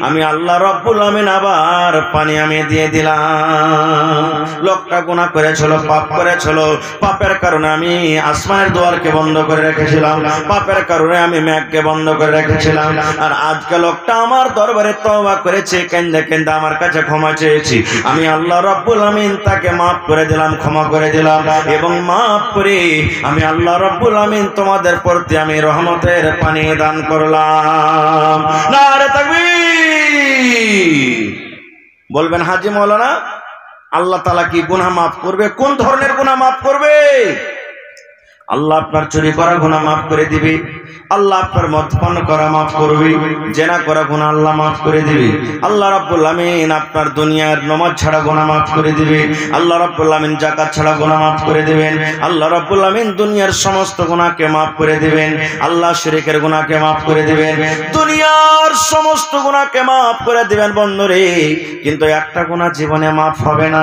আমি আল্লাহ রাব্বুল আলামিন আবার পানি আমি দিয়ে দিলাম। লোকটা গুনাহ করেছিল, পাপ করেছিল, পাপের কারণে আমি আসমানের দুয়ারকে বন্ধ করে রেখেছিলাম, পাপের কারণে আমি মেঘকে বন্ধ করে রেখেছিলাম। আর আজকে লোকটা আমার দরবারে তওবা করেছে, কেন্দে কেন্দে আমার কাছে ক্ষমা চেয়েছি। আমি আল্লাহ রাব্বুল আলামিন তাকে মাফ করে দিলাম, ক্ষমা করে দিলাম, এবং মাফ করে আমি আল্লাহ রাব্বুল আলামিন তোমাদের প্রতি আমি রহমতের পানি দান করলাম। নারে তাকবীর! বলবেন, হাজী মাওলানা আল্লাহ তাআলা কি গুনাহ মাফ করবে? কোন ধরনের গুনাহ মাফ করবে? আল্লাহ আপনার চুরি করা গুনাহ মাফ করে দিবে, আল্লাহ আপনার মদপান করা মাফ করবে, জেনা করা গুনাহ আল্লাহ মাফ করে দিবে। আল্লাহ রাব্বুল আলামিন আপনার দুনিয়ার নামাজ ছাড়া গুনাহ মাফ করে দিবে। আল্লাহ রাব্বুল আলামিন যাকাত ছাড়া গুনাহ মাফ করে দিবেন। আল্লাহ রাব্বুল আলামিন দুনিয়ার সমস্ত গুনাহকে মাফ করে দিবেন। আল্লাহ শিরকের গুনাহকে মাফ করে দিবেন, দুনিয়ার সমস্ত গুনাহকে মাফ করে দিবেন। বন্ধুরে, কিন্তু একটা গুনাহ জীবনে মাফ হবে না,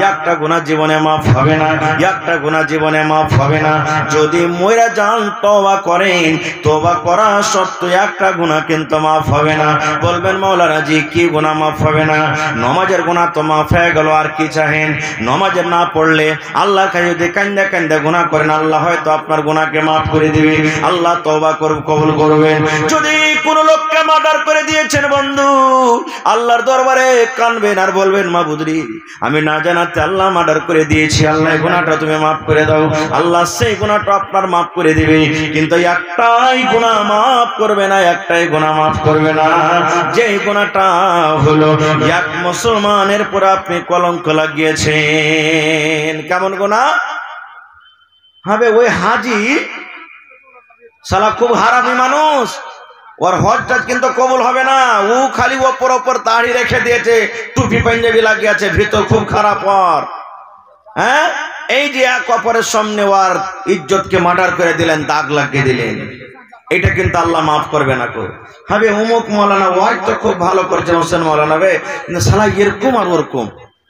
একটা গুনাহ জীবনে মাফ হবে না, একটা গুনাহ জীবনে মাফ হবে না। যদি মরে যান তওবা করেন, তওবা করা সত্ত্বেও একটা গুনাহ কিন্তু মাফ হবে না। বলবেন, মাওলানা জি কি গুনাহ মাফ হবে না? নামাজের গুনাহ তো মাফ হয়ে গেল, আর কি চাহেন? নামাজে না পড়লে আল্লাহর কাছে যদি কান্দা কান্দা গুনাহ করেন, আল্লাহ হয়তো আপনার গুনাহকে মাফ করে দিবে, আল্লাহ তওবা কবুল করবেন। যদি কোন লোককে মার্ডার করে দিয়েছেন বন্ধু, আল্লাহর দরবারে কানবেন আর বলবেন, মাবুদরি আমি না জানাতে আল্লাহ মার্ডার করে দিয়েছি, আল্লাহ গুনাহটা তুমি মাফ করে দাও। আল্লাহ সেই গুনাহটা আপনার মাফ করে দিবে, কিন্তু একটাই গুনাহ মাফ করবে না, একটাই গুনাহ মাফ করবে না, যে গুনাহটা হলো এক মুসলমানের পর আপনি কলঙ্ক লাগিয়েছেন। কেমন গুনাহ হবে? ওই হাজি শালা খুব হারামি মানুষ, ওর হজটা কিন্তু কবুল হবে না। ও খালি ওপর ওপর দাড়ি রেখে দিয়েছে, টুপি পাঞ্জাবি লাগিয়েছে, ভিতর খুব খারাপ ওর। হ্যাঁ, এই যে এক অপরের সামনে ওর ইজ্জতকে মার্ডার করে দিলেন, দাগ লাগিয়ে দিলেন, এটা কিন্তু আল্লাহ মাফ করবে না। হবে অমুক মাওলানা ওয়াজ তো খুব ভালো করছে, হোসেন মাওলানা বে, শালা এরকম আর ওরকম,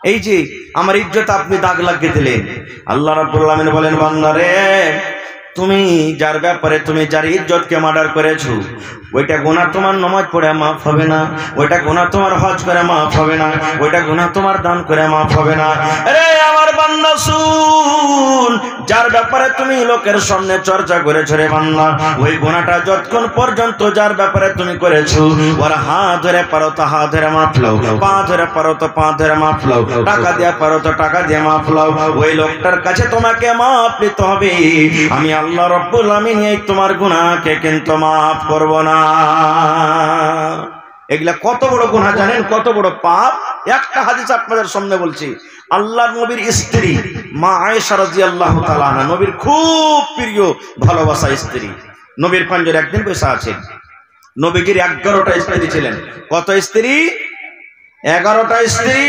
এই যে আমার ইজ্জত আপনি দাগ লাগিয়ে দিলেন। আল্লাহ রাব্বুল আলামিন বলেন, বান্দা রে, তুমি যার ব্যাপারে তুমি যার ইজ্জতকে মার্ডার করেছো, ওইটা গুনাহ তোমার নামাজ পড়ে মাফ হবে না, ওইটা গুনাহ তোমার হজ করে মাফ হবে না, ওইটা গুনাহ তোমার দান করে মাফ হবে না। আরে আমার বান্দা শুন, যার ব্যাপারে তুমি লোকের সামনে চর্চা করেছো রে বান্দা, ওই গুনাহটা যতক্ষণ পর্যন্ত যার ব্যাপারে তুমি করেছো, ওর হাত ধরে পারো তো হাত ধরে মাফ লাও, পা ধরে পারো তো পা ধরে মাফ লাও, টাকা দিয়ে পারো তো টাকা দিয়ে মাফ লাও, ওই লোকটার কাছে তোমাকে মাফ নিতে হবে। আমি আল্লাহ রাব্বুল আলামিন এই তোমার গুনাহকে কিন্তু মাফ করব না। এগুলা কত বড় গুনাহ জানেন, কত বড় পাপ। একটা হাদিস আপনাদের সামনে বলছি। আল্লাহর নবীর স্ত্রী মা আয়েশা রাদিয়াল্লাহু তাআলা আনহা, নবীর খুব প্রিয় ভালোবাসা স্ত্রী, নবীর পাঞ্জরে একদিন বসে আছেন। নবীজির 11টা স্ত্রী ছিলেন। কত স্ত্রী? 11টা স্ত্রী।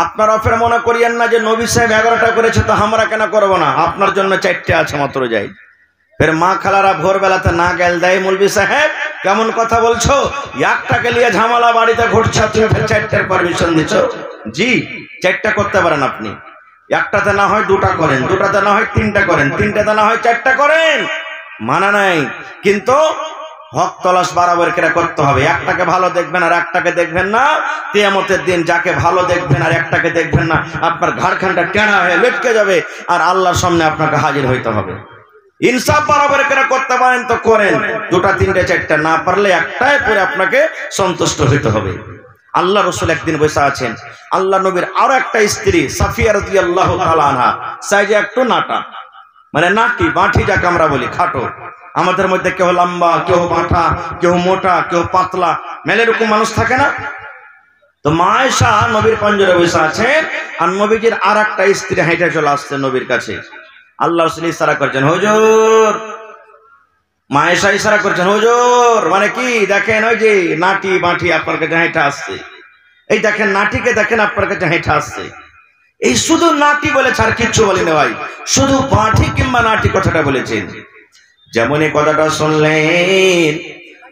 আপনারা ফের মনে করিয়েন না যে নবী সাহেব 11টা করেছে তো আমরা কেন করব না, আপনার জন্য 4টে আছে মাত্র। যাই ফের মা খালারা ভোরবেলাতে না গেল দেয়, মৌলভী সাহেব কেমন কথা বলছো, একটাকে নিয়ে ঝামেলা বাড়িতে ঘটছে, তুমি ফের 4টার পারমিশন দিচ্ছ? জি, 4টা করতে পারেন আপনি, একটাতে না হয় 2টা করেন, 2টাতে না হয় 3টা করেন, 3টাতে না হয় 4টা করেন, মানা নাই। কিন্তু হক তলাশ বরাবর করে করতে হবে। একটাকে ভালো দেখবেন আর একটাকে দেখবেন না। কিয়ামতের দিন যাকে ভালো দেখবেন আর একটাকে দেখবেন না, আপনার ঘাড়খানটা টেढ़ा হয়ে লটকে যাবে আর আল্লাহর সামনে আপনাকে হাজির হইতে হবে। ইনসাফ বরাবর করে করতে পারেন তো করেন, দুটা তিনটে চারটা না পারলে একটাই পরে আপনাকে সন্তুষ্ট হইতে হবে। আল্লাহ রাসূল একদিন বসে আছেন, আল্লাহ নবীর আরো একটা স্ত্রী সাফিয়া রাদিয়াল্লাহু তাআলা আনহা, সাইজে একটু নাটা, মানে নাটি বাঁঠি যাকে আমরা বলি, খাটো। আমাদের মধ্যে কেউ লম্বা, কেউ বাঁঠা, কেউ মোটা, কেউ পাতলা, মেলে এরকম মানুষ থাকে না? তো মা আয়েশা নবীর পঞ্জরে বসে আছেন আর নবীজির আর একটা স্ত্রী হেঁটে চলে আসছে নবীর কাছে। আল্লাহ রাসূল ইশারা করছেন, হুজুর। মা আয়েশা ইশারা করছেন, হুজুর, মানে কি দেখেন ওই যে নাটি বাঁঠি আপনার কাছে হেঁটে আসছে, এই দেখেন নাটিকে দেখেন আপনার কাছে হেঁটে আসছে। এই শুধু নাটি বলেছে আর কিচ্ছু বলেনি ভাই, শুধু বাঁঠি কিংবা নাটি কথাটা বলেছেন। যেমনই কথাটা শুনলেন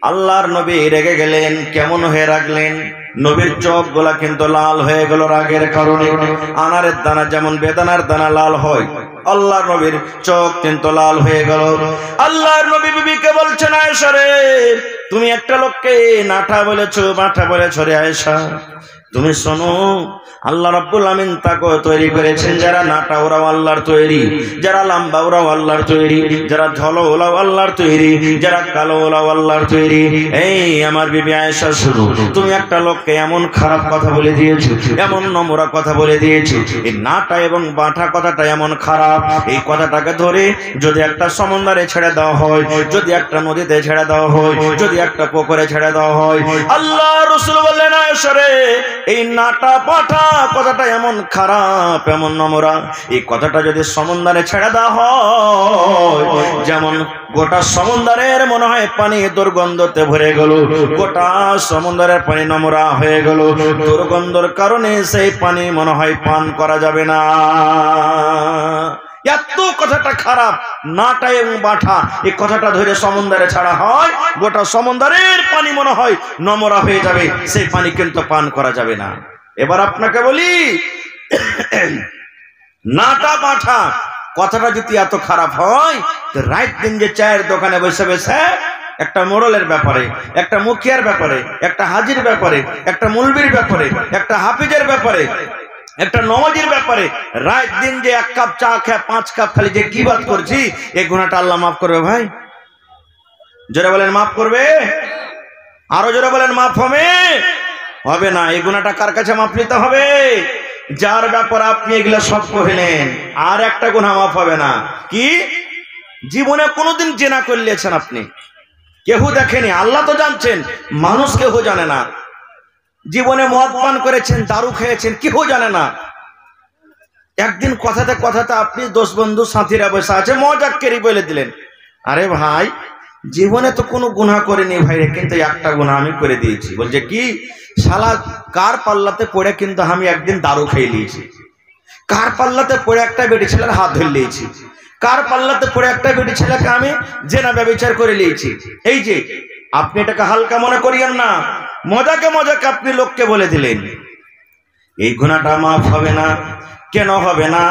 আল্লাহর নবী রেগে গেলেন, কেমন হয়ে রাখলেন, নবীর চোখ গুলা কিন্তু লাল হয়ে গেল রাগের কারণে। আনারের দানা যেমন বেদানার দানা লাল হয়, আল্লাহর নবীর চোখ কিন্তু লাল হয়ে গেল। আল্লাহর নবী বিবিকে বলছেন, আয়েশা রে, তুমি একটা লোককে নাটা বলেছো, বাঁঠা বলেছো রে আয়েশা, তুমি শোনো, আল্লাহ রাব্বুল আমিন তাকে তৈরি করেছেন, যারা নাটা ওরাও আল্লাহর তৈরি, যারা লম্বা ওরাও আল্লাহর তৈরি, যারা ঝলো ওরাও আল্লাহর তৈরি, যারা কালো ওরাও আল্লাহর তৈরি। এই আমার বিবি আয়েশা, শুনো, তুমি একটা লোককে এমন খারাপ কথা বলে দিয়েছো, এমন নোংরা কথা বলে দিয়েছো, এই নাটা এবং বাঁঠা কথাটা এমন খারাপ, এই কথাটাকে ধরে যদি একটা সমুদ্রে ছেড়ে দেওয়া হয়, যদি একটা নদীতে ছেড়ে দেওয়া হয়, যদি একটা পুকুরে ছেড়ে দেওয়া হয়, আল্লাহ রাসূল বললেন, আয়েশা রে, এই নাটা বাঁঠা কথাটা এমন খারাপ, এমন নোংরা, এই কথাটা যদি সমুদ্রে ছেড়ে দেওয়া হয়, যেমন গোটা সমুদ্রের মনে হয় পানি দুর্গন্ধতে ভরে গেল, গোটা সমুদ্রের পানি নোংরা হয়ে গেল, দুর্গন্ধের কারণে সেই পানি মনে হয় পান করা যাবে না। এত কথাটা খারাপ, নাটা এবং বাঁঠা, এই কথাটা ধরে সমুদ্রে ছাড়া হয়, গোটা সমুদ্রের পানি মনে হয় নোংরা হয়ে যাবে, সেই পানি কিন্তু পান করা যাবে না। এবার আপনাকে বলি, নাটা বাঁঠা কথাটা যদি এত খারাপ হয়, তো রাত দিন যে চায়ের দোকানে বসে বসে একটা মোড়লের ব্যাপারে, একটা মুখিয়ার ব্যাপারে, একটা হাজির ব্যাপারে, একটা মুলবির ব্যাপারে, একটা হাফিজের ব্যাপারে, একটা নমাজের ব্যাপারে রাত দিন যে এক কাপ চা খেয়ে 5 কাপ খালি যে গীবত করছি, এই গুনাহটা আল্লাহ মাফ করবে ভাই? জোরে বলেন মাফ করবে? আরো জোরে বলেন মাফ হবে? হবে না। এই গুনাহটা কার কাছে মাফ নিতে হবে? যার ব্যাপারে আপনি এগুলা সব কহিলেন, আর একটা গুনাহ মাফ হবে না। কি? জীবনে কোনোদিন জেনা করলেছেন আপনি, কেউ দেখেনি, আল্লাহ তো জানছেন, মানুষ কেউ জানে না। জীবনে মদ পান করেছেন, দারু খেয়েছেন, কেউ জানে না। একদিন কথাতে কথাতে আপনি 10 বন্ধু সাথীরা বসে আছে, মজাক করে বলে দিলেন, আরে ভাই, জীবনে তো কোনো গুনাহ করিনি ভাই রে, কিন্তু একটা গুনাহ আমি করে দিয়েছি। বলছে কি? শালা কার পাল্লাতে পড়ে কিন্তু আমি একদিন দারু খেয়ে নিয়েছি, কার পাল্লাতে পড়ে একটা বেটি ছেলের হাত ধরে নিয়েছি, কার পাল্লাতে পড়ে একটা বেটি ছেলেকে আমি জেনা ব্যভিচার করে নিয়েছি। এই যে আপনি এটাকে হালকা মনে করিয়েন না, মজাকে মজাকে আপনি লোককে বলে দিলেন। এই গুনাহটা মাফ হবে না। কেন হবে না?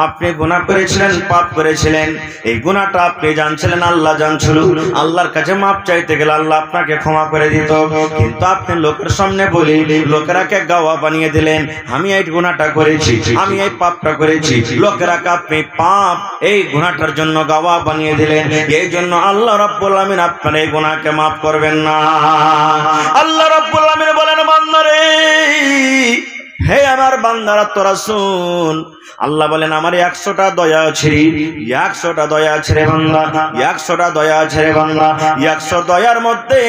আপনি গুনাহ করেছিলেন, পাপ করেছিলেন, এই গুনাহটা আপনি জানছিলেন, আল্লাহ জানছিল। আল্লাহর কাছে মাপ চাইতে গেলে আল্লাহ আপনাকে ক্ষমা করে দিত, কিন্তু আপনি লোকের সামনে বলি লোকেরাকে গাওয়া বানিয়ে দিলেন, আমি এই গুনাহটা করেছি, আমি এই পাপটা করেছি। লোকেরাকে আপনি পাপ এই গুনাহটার জন্য গাওয়া বানিয়ে দিলেন। এই জন্য আল্লাহ রাব্বুল আমিন আপনার এই গুনাহকে মাফ করবেন না। আল্লাহ রাব্বুল আমিন বলেন, বান্দারে, হে আমার বান্দারা তোরা শুন, আল্লাহ বলেন আমার 100টা দয়া আছে, 100টা দয়া আছে রে বান্দা, 100টা দয়া আছে রে বান্দা। 100 দয়ার মধ্যে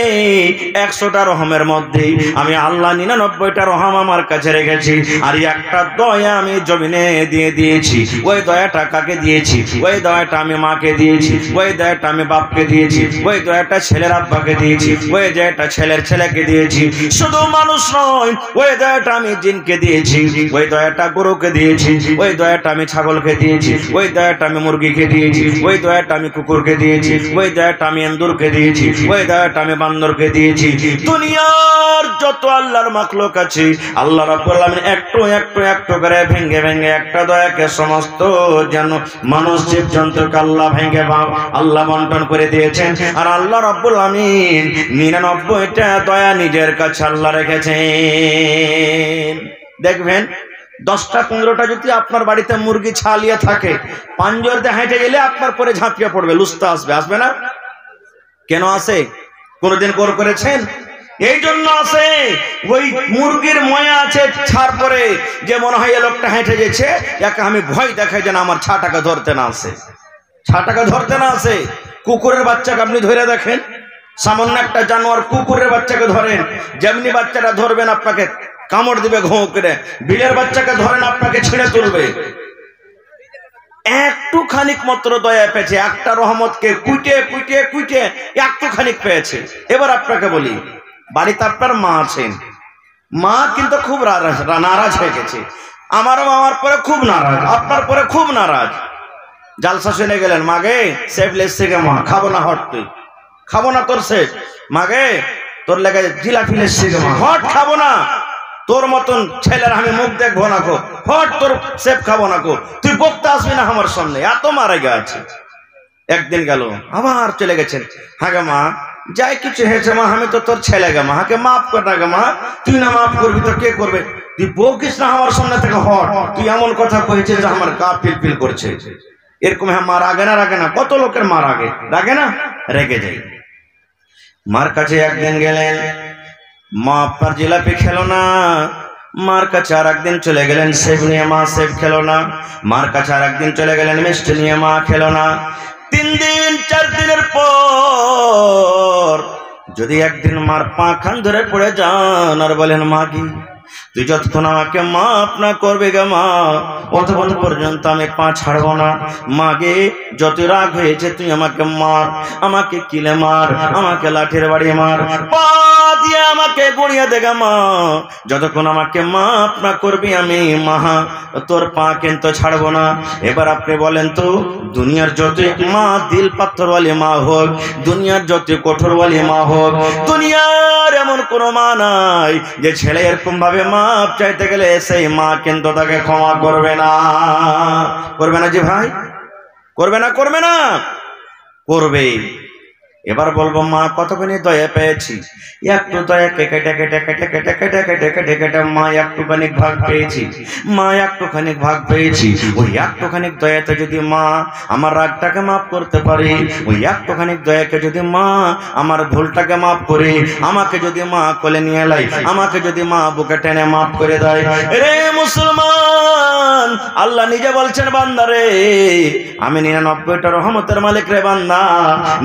100টা রহমের মধ্যে আমি আল্লাহ 99টা রহম আমার কাছে রেখেছি, আর একটা দয়া আমি জমিনে দিয়ে দিয়েছি। ওই দয়াটা কাকে দিয়েছি? ওই দয়াটা আমি মাকে দিয়েছি, ওই দয়াটা আমি বাপকে দিয়েছি, ওই দয়াটা ছেলের আব্বাকে দিয়েছি, ওই দয়াটা ছেলের ছেলেকে দিয়েছি। শুধু মানুষ নয়, ওই দয়াটা আমি জিনকে দিয়েছি, ওই দয়াটা গরুকে দিয়েছি, ওই দয়াটা আমি ছাগলকে দিয়েছি, ওই দয়াটা আমি মুরগিকে দিয়েছি, ওই দয়াটা আমি কুকুরকে দিয়েছি, ওই দয়াটা আমি এন্দুরকে দিয়েছি, ওই দয়াটা আমি বান্দরকে দিয়েছি। দুনিয়ার যত আল্লাহর মাখলুক আছে আল্লাহ রাব্বুল আলামিন একটু একটু একটু করে ভেঙে ভেঙে একটা দয়াকে সমস্ত যেন মানুষ জীবজন্তুকে আল্লাহ ভেঙে আল্লাহ বন্টন করে দিয়েছেন। আর আল্লাহ রাব্বুল আলামিন 99টা দয়া নিজের কাছে আল্লাহ রেখেছেন। দেখবেন 10টা 15টা যদি আপনার বাড়িতে মুরগি ছালিয়ে থাকে, পাঞ্জর দিয়ে হেঁটে গেলে আপনার পরে ঝাঁপিয়ে পড়বে, লুস্তা আসবে, আসবে না? কেন আসে? কোনদিন গোর করেছেন? এই জন্য আছে, ওই মুরগির ময়া আছে ছাড় পরে যে মনে হয় এ লোকটা হেঁটে গেছে, একে আমি ভয় দেখাই যেন আমার ছাটাকে ধরতে না আসে, ছাটাকে ধরতে না আসে। কুকুরের বাচ্চাকে আপনি ধরে দেখেন, সামান্য একটা জানোয়ার কুকুরের বাচ্চাকে ধরেন, যেমনি বাচ্চাটা ধরবেন আপনাকে কামড় দিবে ঘোঁ করে। বিলের বাচ্চাকে ধরেন আপনাকে ছিঁড়ে তুলবে। একটু খানিক মাত্র দয়া পেয়েছে, একটা রহমতকে কুইটে কুইটে কুইটে একটু খানিক পেয়েছে। এবার আপনাকে বলি, বাড়িতে আপনার মা আছেন, মা কিন্তু খুব নারাজ হয়ে গেছে। আমারও আমার পরে খুব নারাজ, আপনার পরে খুব নারাজ। জালসা শুনে গেলেন, মাগে সেফ লেস থেকে মা খাবো না, হট তুই খাবো না, তোর শেষ মাগে তোর লেগে জিলাপি লেস থেকে মা হট খাবো না, তোর মতন ছেলের আমি মুখ দেখবো না কো, হট তোর সেফ খাবো না কো, তুই বকতে আসবি না আমার সামনে, এত মারা গেছে। একদিন গেল, আবার চলে গেছেন, হ্যাঁ গে মা যাই কিছু হয়েছে মা, আমি তো তোর ছেলে গে মা, হাকে মাফ কর না গে মা, তুই না মাফ করবি তো কে করবে, তুই বকিস না আমার সামনে থেকে, হট তুই এমন কথা কয়েছে যে আমার গা পিলপিল করছে। এরকম হ্যাঁ মা রাগে না? রাগে না? কত লোকের মা রাগে, রাগে না? রেগে যায়। মার কাছে একদিন গেলেন, মা আপনার জিলাপি খেলো না, মার কাছে আর একদিন চলে গেলেন সেব নিয়ে, মা সেব খেলো না, মার কাছে আর একদিন চলে গেলেন মিষ্টি নিয়ে, মা খেলো না। 3 দিন 4 দিনের পর যদি একদিন মার পা খান ধরে পড়ে যান আর বলেন মা কি তুই যতক্ষণ আমাকে মাফ না করবে গে মা, অতক্ষণ পর্যন্ত আমি পা ছাড়বো না। মাগে যত রাগ হয়েছে তুই আমাকে মার, আমাকে কিলে মার, আমাকে লাঠির বাড়ি মার, পা দিয়ে আমাকে গড়িয়ে দেগে মা, যতক্ষণ আমাকে মাফ না করবি আমি মা তোর পা কিন্তু ছাড়বো না। এবার আপনি বলেন তো, দুনিয়ার যত মা দিল পাথরওয়ালি মা হোক, দুনিয়ার যত কঠোরওয়ালি মা হোক, দুনিয়ার এমন কোনো মা নাই যে ছেলে এরকম ভাবে মাপ চাইতে গেলে সেই মা কিন্তু তাকে ক্ষমা করবে না। করবে না যে ভাই? করবে না? করবে না? করবে। এবার বলবো মা কতখানি দয়া পেয়েছি, একটু দয়াকে কেটে কেটে কেটে কেটে কেটে কেটে কেটে কেটে মা একটুখানি ভাগ পেয়েছি, মা একটুখানি ভাগ পেয়েছি। ওই একটুখানি দয়াতে যদি মা আমার রাগটাকে মাফ করতে পারে, ওই একটুখানি দয়াকে যদি মা আমার ভুলটাকে মাফ করে, আমাকে যদি মা কোলে নিয়ে লাই, আমাকে যদি মা বুকে টেনে মাফ করে দেয়, রে মুসলমান আল্লাহ নিজে বলছেন বান্দারে আমি 99টা রহমতের মালিক রে বান্দা,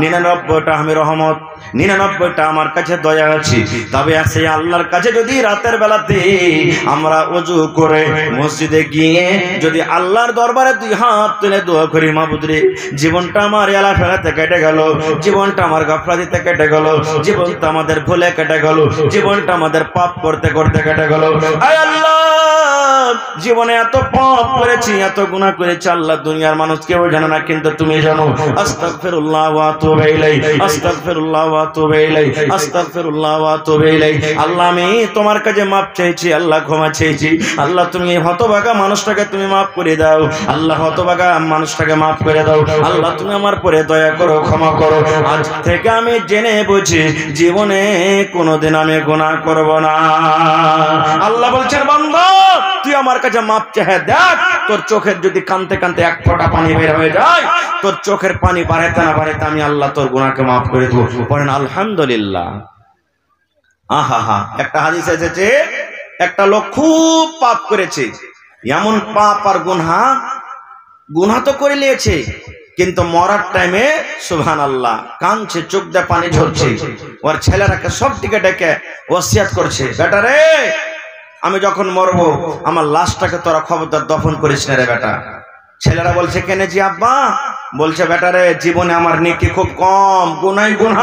99টা আমি রহমত, 99টা আমার কাছে দয়া আছে। তবে সেই আল্লাহর কাছে যদি রাতের বেলাতে আমরা ওযু করে মসজিদে গিয়ে যদি আল্লাহর দরবারে 2 হাত তুলে দোয়া করি, মাবুদ রে জীবনটা আমার এলা ফেলাতে কেটে গেল, জীবনটা আমার গাফলাতিতে কেটে গেল, জীবনটা আমাদের ভুলে কেটে গেল, জীবনটা আমাদের পাপ করতে করতে কেটে গেল, আয় আল্লাহ জীবনে এত পাপ করেছি, এত গুনাহ করেছি আল্লাহ দুনিয়ার মানুষ কেউ জানে না, কিন্তু তুমি জানো। আস্তাগফিরুল্লাহ ওয়া আতুবু ইলাইহি, আস্তাগফিরুল্লাহ ওয়া আতুবু ইলাইহি, আস্তাগফিরুল্লাহ ওয়া আতুবু ইলাইহি। আল্লাহ আমি তোমার কাছে মাপ চাইছি, আল্লাহ ক্ষমা চাইছি, আল্লাহ তুমি এই হতভাগা মানুষটাকে তুমি মাফ করে দাও, আল্লাহ হতভাগা মানুষটাকে মাফ করে দাও, আল্লাহ তুমি আমার পরে দয়া করো, ক্ষমা করো। আজ থেকে আমি জেনে বুঝি জীবনে কোনোদিন আমি গুনাহ করব না। আল্লাহ বলছেন বান্দা তুই আমার কাছে মাপ চেয়ে দেখ, তোর চোখের যদি কানতে কানতে 1 ফোঁটা পানি বের হয়ে যায়, তোর চোখের পানি বাড়াইতে না বাড়াইতে আমি আল্লাহ তোর গুনাহকে মাফ করে দেব। পড়েন আলহামদুলিল্লাহ। আহা হা, একটা হাদিস এসেছে একটা লোক খুব পাপ করেছে, এমন পাপ আর গুনাহ তো করে নিয়েছে, কিন্তু মরার টাইমে সুবহানাল্লাহ কাঁদছে, চোখ দিয়ে পানি ঝরছে। ওর ছেলেরাকে সব দিকে ডেকে ওসিয়াত করছে, বেটা রে আমি যখন মরবো আমার লাশটাকে তোরা খবরদার দফন করিস না রে বেটা। ছেলেরা বলছে কেন জি আব্বা? বলছে বেটা রে জীবনে আমার নেকি খুব কম, গুনাহ গুনাহ,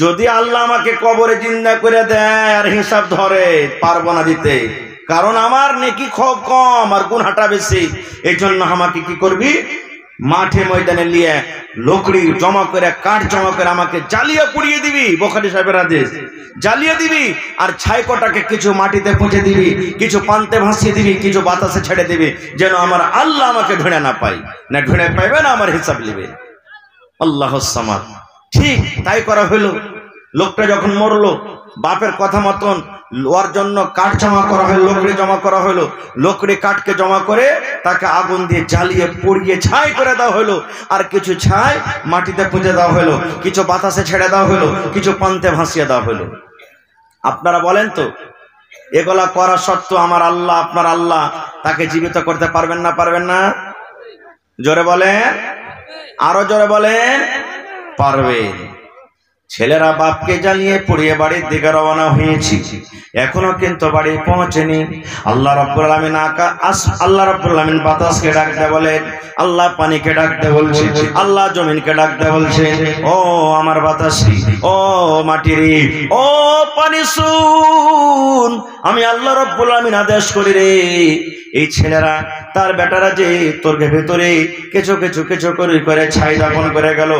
যদি আল্লাহ আমাকে কবরে জিন্দা করে দেয় আর হিসাব ধরে পারবো না দিতে, কারণ আমার নেকি খুব কম আর গুনাহটা বেশি। এই জন্য আমাকে কি করবি, মাঠে ময়দানে নিয়ে লকড়ি জমা করে, কাঠ জমা করে আমাকে জ্বালিয়ে পুড়িয়ে দিবি। বুখারী সাহেবের হাদিস, জ্বালিয়ে দিবি আর ছাই কটাকে কিছু মাটিতে পুঁতে দিবি, কিছু পান্তে ভাসিয়ে দিবি, কিছু বাতাসে ছেড়ে দিবি, যেন আমার আল্লাহ আমাকে ঢুঁড়ে না পাই, না ঢুঁড়ে পাইবে না আমার হিসাব নেবে। আল্লাহুস সামাদ। ঠিক তাই করা হলো। লোকটা যখন মরলো, বাপের কথা মতন ওর জন্য কাঠ জমা করা হলো, লকড়ি জমা করা হলো। লকড়ি কাঠকে জমা করে তাকে আগুন দিয়ে জ্বালিয়ে পুড়িয়ে ছাই করে দেওয়া হলো। আর কিছু ছাই মাটিতে পুঁতে দেওয়া হলো, কিছু বাতাসে ছেড়ে দেওয়া হলো, কিছু পান্তে ভাসিয়ে দেওয়া হলো। আপনারা বলেন তো, এগুলা করা সত্ত্বেও আমার আল্লাহ, আপনার আল্লাহ তাকে জীবিত করতে পারবেন না? পারবেন না? জোরে বলেন, আরো জোরে বলেন, পারবেন। ছেলেরা বাপকে জ্বালিয়ে পুড়িয়ে বাড়ির দিকে রওনা হয়েছি, এখনো কিন্তু বাড়ি পৌঁছেনি। আল্লাহ রাব্বুল আলামিন আল্লাহ রাব্বুল আলামিন বাতাসকে ডাকতে বলেন, আল্লাহ পানিকে ডাকতে বলছে, আল্লাহ জমিনকে ডাকতে বলছে, ও আমার বাতাসি, ও মাটিরে, ও পানি শুন, আমি আল্লাহ রাব্বুল আলামিন আদেশ করি রে, এই ছেলেরা তার বেটারা যে তোর ভেতরে কিছু কিছু কিছু করে ছাই দাপন করে গেল,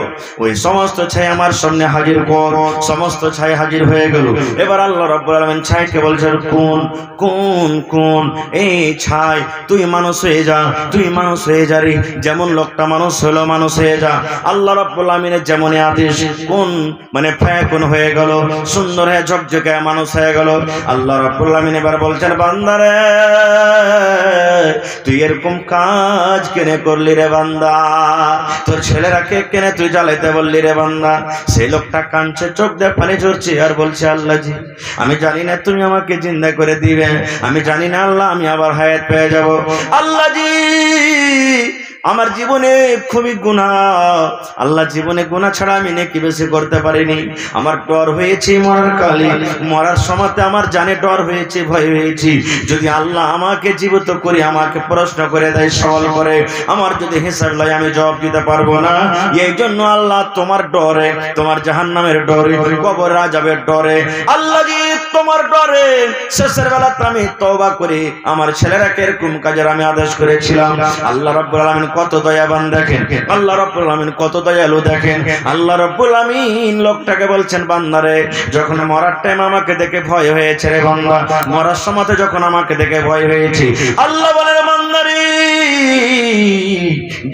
ওই সমস্ত ছাই আমার সামনে হাজির কর। সমস্ত ছাই হাজির হয়ে গেল। এবার আল্লাহ রাব্বুল আলামিন ছাইকে বলছে, কোন কোন কোন এই ছাই, তুই মানুষ হয়ে যা, তুই মানুষ হয়ে যা রে, যেমন লোকটা মানুষ হলো মানুষ হয়ে যা। আল্লাহ রাব্বুল আলামিনের যেমন আদেশ, কোন মানে ফায়াকুন হয়ে গেল, সুন্দর হয়ে ঝকঝকে মানুষ হয়ে গেল। আল্লাহ রাব্বুল আলামিন এবার বলছেন, বান্দারে তুই এরকম কাজ কেনে করলি রে বান্দা, তোর ছেলেরাকে কেনে তুই জ্বালাইতে বললি রে বান্দা। সেই লোকটা কাঁদছে, চোখ দিয়ে পানি ঝরছে আর বলছে, আল্লাহ জি আমি জানি না তুমি আমাকে জিন্দা করে দিবে, আমি জানি না আল্লাহ আমি আবার হায়াত পেয়ে যাব। আল্লাহ জি আমার জীবনে খুবই গুনাহ, আল্লাহ জীবনে গুনাহ ছাড়া আমি নেকি বেশি করতে পারিনি। আমার ডর হয়েছে মরার কালে, মরার সময়তে আমার জানে ডর হয়েছে, ভয় হয়েছে, যদি আল্লাহ আমাকে জীবিত করে আমাকে প্রশ্ন করে দেয়, সওয়াল করে, আমার যদি হিসাব লয় আমি জবাব দিতে পারবো না। এই জন্য আল্লাহ তোমার ডরে, তোমার জাহান্নামের ডরে, কবর আযাবের ডরে, আল্লাহ জি তোমার ডরে শেষের বেলাতে আমি তওবা করে আমার ছেলেরাকে এরকম কাজের আমি আদেশ করেছিলাম। আল্লাহ রাব্বুল আলামিন কত দয়াবান দেখেন, আল্লাহ রাব্বুল আলামিন কত দয়ালু দেখেন। আল্লাহ রাব্বুল আলামিন লোকটাকে বলছেন, বান্দারে যখন মরার টাইম আমাকে দেখে ভয় হয়েছে রে বান্দা, মরার সময়তে যখন আমাকে দেখে ভয় হয়েছে, আল্লাহ বলেন, বান্দারে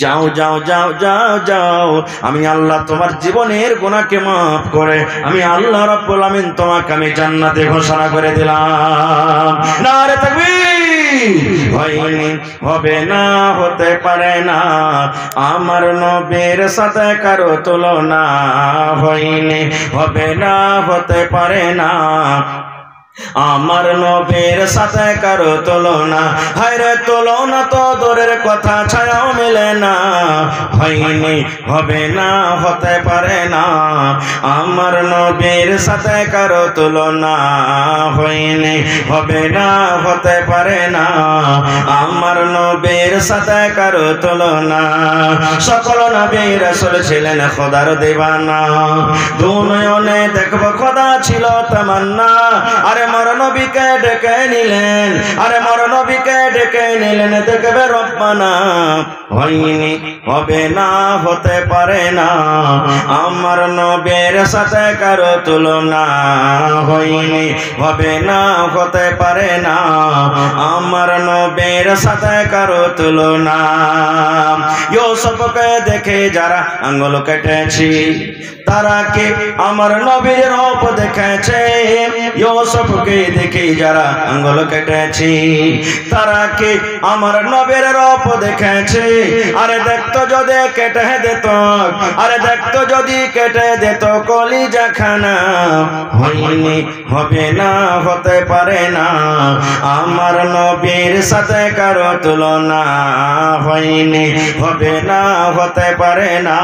যাও যাও যাও যাও যাও, আমি আল্লাহ তোমার জীবনের গুনাহকে মাফ করে আমি আল্লাহ রাব্বুল আলামিন তোমাকে আমি জান্নাতে ঘোষণা করে দিলাম। নারে তাকবীর। হয়নি, হবে না, হতে পারে না, আমার নবীর সাথে কারো তুলনা, হয়নি, হবে না, হতে পারে না, আমার নবীর সাথে কারো তুলনা, হায়রে তুলনা তো দূরের কথা, ছায়াও মেলে না, হয়নি, হবে না, হতে পারে না, আমার নবীর সাথে কারো তুলনা, হয়নি, হবে না, হতে পারে না, আমার নবীর সাথে কারো তুলনা। সকল নবী রাসূল ছিলেন খোদার দিওয়ানা, দুনয়নে দেখব খোদা ছিল তামান্না। আরে মর নবীকে ডেকে নিলেন, আরে মর নবীকে ডেকে নিলেন, দেখবে রব্বানা, হয়নি, হবে না, হতে পারে না, আমার নবীর সাথে কারো তুলনা, হয়নি, হবে না, হতে পারে না, আমার নবীর সাথে কারো তুলনা। ইউসুফকে দেখে যারা আঙ্গুল কেটেছি, তারা কি আমার নবীর রূপ দেখেছে? ইউসুফকে দেখে যারা আঙ্গুল কেটেছি, তারা কি আমার নবীর রূপ দেখেছে? আরে দেখতো যদি কেটে দিত, আরে দেখতো যদি কেটে দিত কলিজা খানা, হয়নি, হবে না, হতে পারে না, আমার নবীর সাথে কারো তুলনা, হয়নি, হবে না, হতে পারে না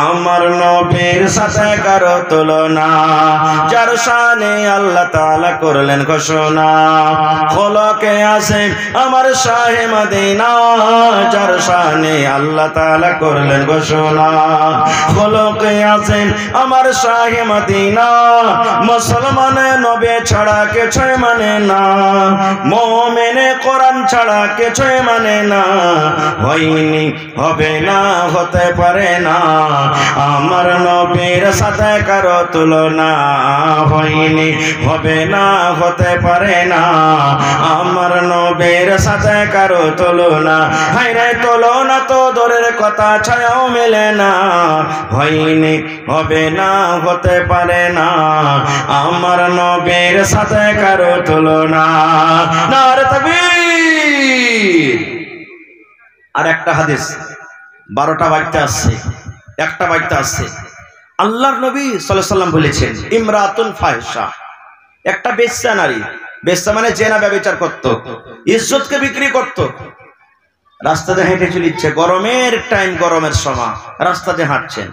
আমার নবীর সাথে কারো তুলনা। যার শানে আল্লাহ তাআলা করলেন ঘোষণা, খোলকে আছেন আমার শাহে মদিনা। যার শানে আল্লাহ তাআলা করলেন ঘোষণা, খোলকে আছেন আমার শাহে মদিনা। মুসলমানে নবী ছাড়া কিছুই মানে না, মুমিনে কোরআন ছাড়া কিছুই মানে না। হয়নি, হবে না, হতে পারে না আমার নবীর সাথে কারো তুলনা। হয়নি, হবে না, হতে পারে না আমার নবীর সাথে কারো তুলনা। হায়রে তুলনা তো দূরের কথা, ছায়াও মেলে না। হয়নি, হবে না, হতে পারে না আমার নবীর সাথে কারো তুলনা। নারে তাকবীর। আর একটা হাদিস 12টা বাজতে আসছে, 1টা বাজতে আসছে। আল্লাহর নবী সাল্লাল্লাহু আলাইহি ওয়াসাল্লাম বলেছেন, ইমরাতুন ফাহিশা, একটা বেশ্যা নারী। বেশ্যা মানে জেনা ব্যভিচার করত, ইজ্জতকে বিক্রি করত। রাস্তাতে হেঁটে চলিচ্ছে, গরমের টাইম, গরমের সময় রাস্তাতে হাঁটছেন,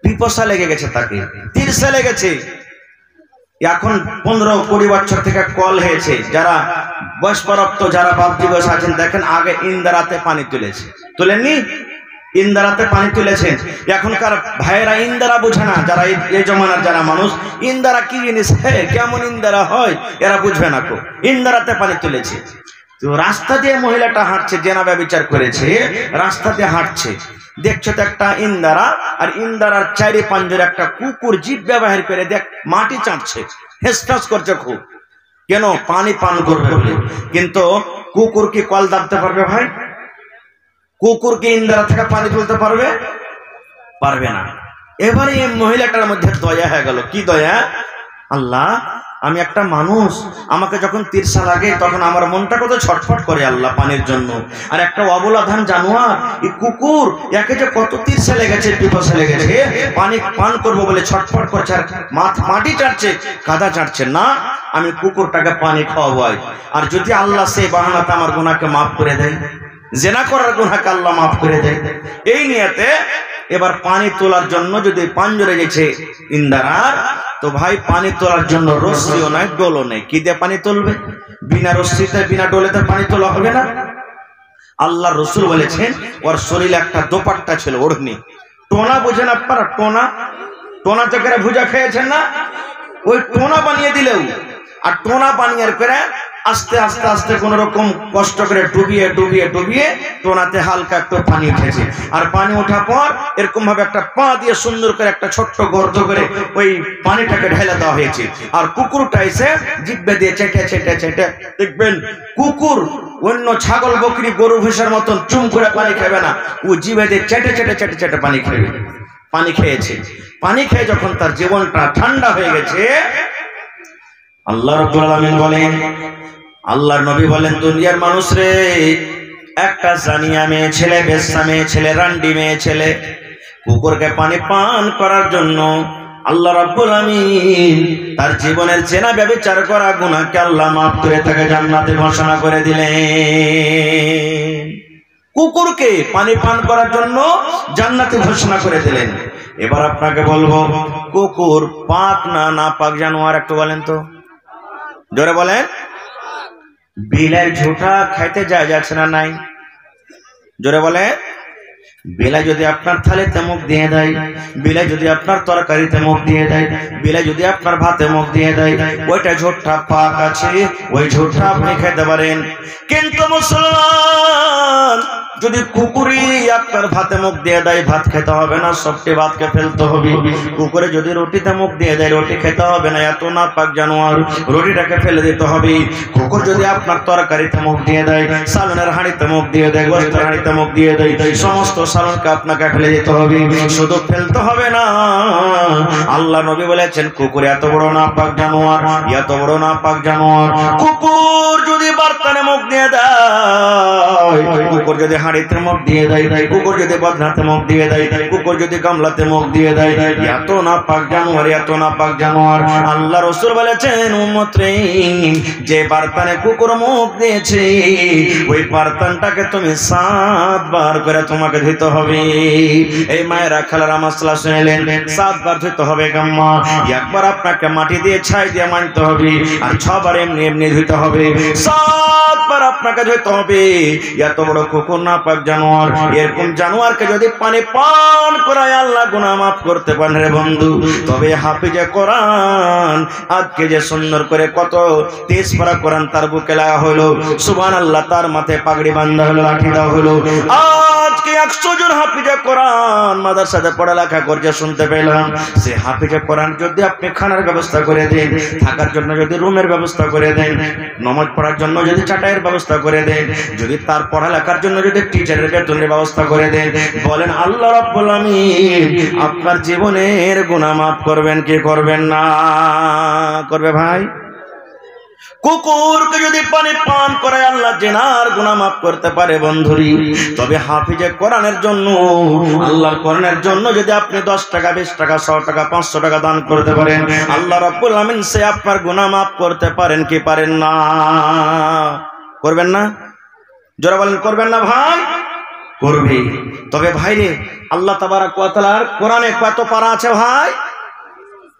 পিপাসা লেগে গেছে, তাকে তিরসা লেগেছে। এখন 15-20 বছর থেকে কল হয়েছে। যারা বয়স্কপ্রাপ্ত, যারা বাপজি বয়স আছেন, দেখেন আগে ইন্দারাতে পানি তুলেছে, তুলেননি? ইন্দারাতে পানি তুলেছেন। এখনকার ভাইয়েরা ইন্দারা বুঝে না, যারা এই জমানার যারা মানুষ, ইন্দারা কি জিনিস, কেমন ইন্দারা হয় এরা বুঝবে না। কো ইন্দারাতে পানি তুলেছে। তো রাস্তা দিয়ে মহিলাটা হাঁটছে, জেনা ব্যভিচার করেছে, রাস্তা দিয়ে হাঁটছে। দেখছো তো একটা ইন্দারা, আর ইন্দারার চারি পাঞ্জরে একটা কুকুর জিভ ব্যবহার করে দেখ মাটি চাটছে, হেসফাস করছে খুব। কেন? পানি পান করবে বলে। কিন্তু কুকুর কি কল দাবতে পারবে ভাই? কুকুর কি ইন্দারা থেকে পানি তুলতে পারবে? পারবে না। এবারে এই মহিলাটার মধ্যে দয়া হয়ে গেল। কি দয়া? আল্লাহ, আমি একটা মানুষ, আমাকে যখন তিরসা লাগে তখন আমার মনটা কত ছটফট করে আল্লাহ পানির জন্য। আর একটা অবলাধান জানোয়ার, এই কুকুর, একে যে কত তিরসা লেগেছে, পিপাসা লেগেছে, পানি পান করবো বলে ছটফট করছে, আর মাটি চাটছে, কাদা চাটছে না। আমি কুকুরটাকে পানি খাওয়াবো। আর যদি আল্লাহ সেই বাহানাতে আমার গুনাহকে মাফ করে দেয়, জেনা করার গুনাহকে আল্লাহ মাফ করে দেয়, এই নিয়তে এবার পানি তোলার জন্য যদি পাঞ্জরে গেছে ইন্দারার, তো ভাই পানি তোলার জন্য রশ্মিও নাই, ডোলও নেই। কি দিয়ে পানি তুলবে? বিনা রশ্মিতে, বিনা ডোলেতে পানি তোলা হবে না। আল্লাহ রসুল বলেছেন, ওর শরীরে একটা দোপাট্টা ছিল, ওড়নি। টোনা বোঝেন আপনারা? টোনা, টোনা চকেরা ভুজা খেয়েছেন না? ওই টোনা বানিয়ে দিলেও, আর টোনা বানিয়ে করে আস্তে আস্তে আস্তে কোন রকম কষ্ট করে ডুবিয়ে ডুবিয়ে ডুবিয়ে টোনাতে হালকা একটু পানি উঠেছে। আর পানি ওঠার পর এরকম ভাবে একটা পা দিয়ে সুন্দর করে একটা ছোট্ট গর্ত করে ওই পানিটাকে ঢেলে দেওয়া হয়েছে। আর কুকুরটা এসে জিব্বে দিয়ে চেটে চেটে চেটে, দেখবেন কুকুর অন্য ছাগল, বকরি, গরু, ভুষার মতন চুম করে পানি খাবে না, ও জিভে দিয়ে চেটে চেটে চেটে চেটে পানি খাবে। পানি খেয়েছে। পানি খেয়ে যখন তার জীবনটা ঠান্ডা হয়ে গেছে, আল্লাহ রাব্বুল আলামিন বলেন, আল্লাহর নবী বলেন, দুনিয়ার মানুষ রে, একটা জানিয়া মেয়ে ছেলে, বেশ্যা মেয়ে ছেলে, রান্ডি মেয়ে ছেলে কুকুরকে পানি পান করার জন্য আল্লাহ রাব্বুল আলামিন তার জীবনের জেনা ব্যভিচার করা গুনাহকে আল্লাহ মাফ করে তাকে জান্নাতে ঘোষণা করে দিলেন। কুকুরকে পানি পান করার জন্য জান্নাতে ঘোষণা করে দিলেন। এবার আপনাকে বলবো, কুকুর পাক না না পাক জানোয়ার? একটু বলেন তো, জোরে বলেন। বিলাই ঝুটা খাইতে যায় যাচ্ছে না নাই? জোরে বলে। বিলাই যদি আপনার থালিতে মুখ দিয়ে দেয়, বিলাই যদি আপনার তরকারিতে মুখ দিয়ে দেয়, বিলাই যদি আপনার ভাতে মুখ দিয়ে দেয়, ওইটা ঝুটটা পাক আছে, ওই ঝুটটা আপনি খেতে পারেন। কিন্তু মুসলমান, যদি কুকুরি আপনার ভাতে মুখ দিয়ে দেয়, ভাত খেতে হবে না, সবটি ভাতকে ফেলতে হবে। কুকুরে যদি রুটিতে মুখ দিয়ে দেয়, রুটি খেতে হবে না, এত না পাক জানোয়ার, রুটিটাকে ফেলে দিতে হবে। কুকুর যদি আপনার তরকারিতে মুখ দিয়ে দেয়, সালনের হাঁড়িতে মুখ দিয়ে দেয়, গোস্তের হাঁড়িতে মুখ দিয়ে দেয়, সমস্ত সালনকে আপনাকে ফেলে দিতে হবে, শুধু ফেলতে হবে না। আল্লাহ নবী বলেছেন, কুকুর এত বড় না পাক জানোয়ার, এত বড় না পাক জানোয়ার। কুকুর যদি বার্তানে মুখ দিয়ে দেয়, কুকুর কুকুর যদি হাঁড়িতে মুখ দিয়ে দেয়, কুকুর যদি বদনাতে মুখ দিয়ে দেয়, কুকুর যদি গামলাতে মুখ দিয়ে দেয়, এত নাপাক জানোয়ার, এত নাপাক জানোয়ার। আল্লাহ রাসূল বলেছেন উম্মত রে, যে বারতানে কুকুর মুখ দিয়েছে ওই বারতানটাকে তুমি 7 বার করে তোমাকে ধুইতে হবে। এই মায়েরা খালারা মাসলা শুনলেন, 7 বার ধুইতে হবে গাম্মা। একবার আপনাকে মাটি দিয়ে ছাই দিয়ে মানতে হবে, আর 6 বার এমনি এমনি ধুইতে হবে, 7 বার আপনাকে ধুইতে হবে। এত বড় কুকুর নাপাক জানোয়ার, এরকম জানোয়ারকে যদি পানি পান করায় আল্লাহ গুনাহ মাফ করতে পারেন রে বন্ধু, তবে হাফিজে কোরআন আজকে যে সুন্দর করে কত 30 পারা কোরআন তার বুকে লাগা হলো, সুবহানাল্লাহ, তার মাথায় পাগড়ি বাঁধা হলো, লাঠি দেওয়া হলো। আজকে 100 জন হাফিজে কোরআন মাদ্রাসাতে পড়ালেখা করছে শুনতে পেলাম। সে হাফিজে কোরআন যদি আপনি খানার ব্যবস্থা করে দেন, থাকার জন্য যদি রুমের ব্যবস্থা করে দেন, নামাজ পড়ার জন্য যদি চাটাইয়ের ব্যবস্থা করে দেন, যদি তার পড়ালেখার জন্য যদি টিচারের বেতনের ব্যবস্থা করে দেন, বলেন আল্লাহ রাব্বুল আমিন আপনার জীবনের গুনাহ মাফ করবেন কি করবেন না? করবে ভাই। কুকুরকে যদি পানি পান করায় আল্লাহ জিনার গুনাহ মাফ করতে পারে বন্ধুরি, তবে হাফিজে কোরআনের জন্য, আল্লাহর কোরআনের জন্য যদি আপনি 10 টাকা 20 টাকা 100 টাকা 500 টাকা দান করতে পারেন, আল্লাহ রাব্বুল আমিন সে আপনার গুনাহ মাফ করতে পারেন কি পারেন না? করবেন না? জোরে বলেন করবেন না ভাই? করবে। তবে ভাই রে, আল্লাহ তাবারক ওয়া তাআলার কোরআনে কত পারা আছে ভাই?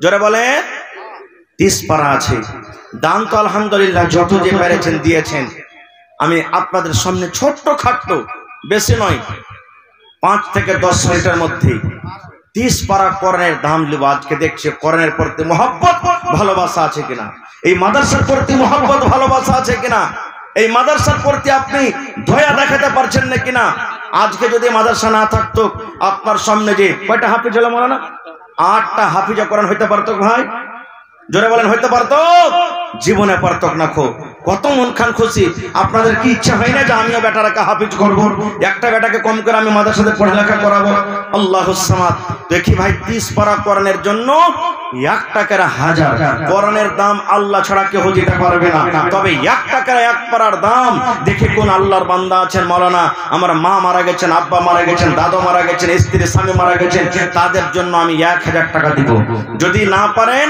জোরে বলে 30 পারা আছে। দান তো আলহামদুলিল্লাহ যত যে পেরেছেন দিয়েছেন। আমি আপনাদের সামনে ছোট্ট খাট্ট, বেশি নয়, 5 থেকে 10 মিনিটের মধ্যে 30 পারা কোরআনের দাম লিব। আজকে দেখছে কোরআনের প্রতি মহব্বত ভালোবাসা আছে কিনা, এই মাদ্রাসার প্রতি মহব্বত ভালোবাসা আছে কিনা, এই মাদ্রাসার প্রতি আপনি দয়া দেখাতে পারছেন না কিনা। আজকে যদি মাদ্রাসা না থাকতো, আপনার সামনে যে কয়টা হাফিজ হলো মাওলানা? 8টা হাফিজে কোরআন হইতে পারতো ভাই? জোরে বলেন হইতে পারতো? জীবনে পারতো না। কত মন খান খুশি। আপনাদের কি ইচ্ছা হয় না যে আমিও বেটারাকে হাফিজ করব, একটা বেটাকে কম করে আমি মাদ্রাসাতে পড়ালেখা করাবো? আল্লাহুস সামাদ। দেখি ভাই 30 পারা কোরআনের জন্য 1 টাকার 1000। কোরআনের দাম আল্লাহ ছাড়া কেউ দিতে পারবে না। তবে 1 টাকার 1 পারার দাম দেখে কোন আল্লাহর বান্দা আছেন, মাওলানা আমার মা মারা গেছেন, আব্বা মারা গেছেন, দাদু মারা গেছেন, স্ত্রী স্বামী মারা গেছেন, তাদের জন্য আমি 1000 টাকা দিব। যদি না পারেন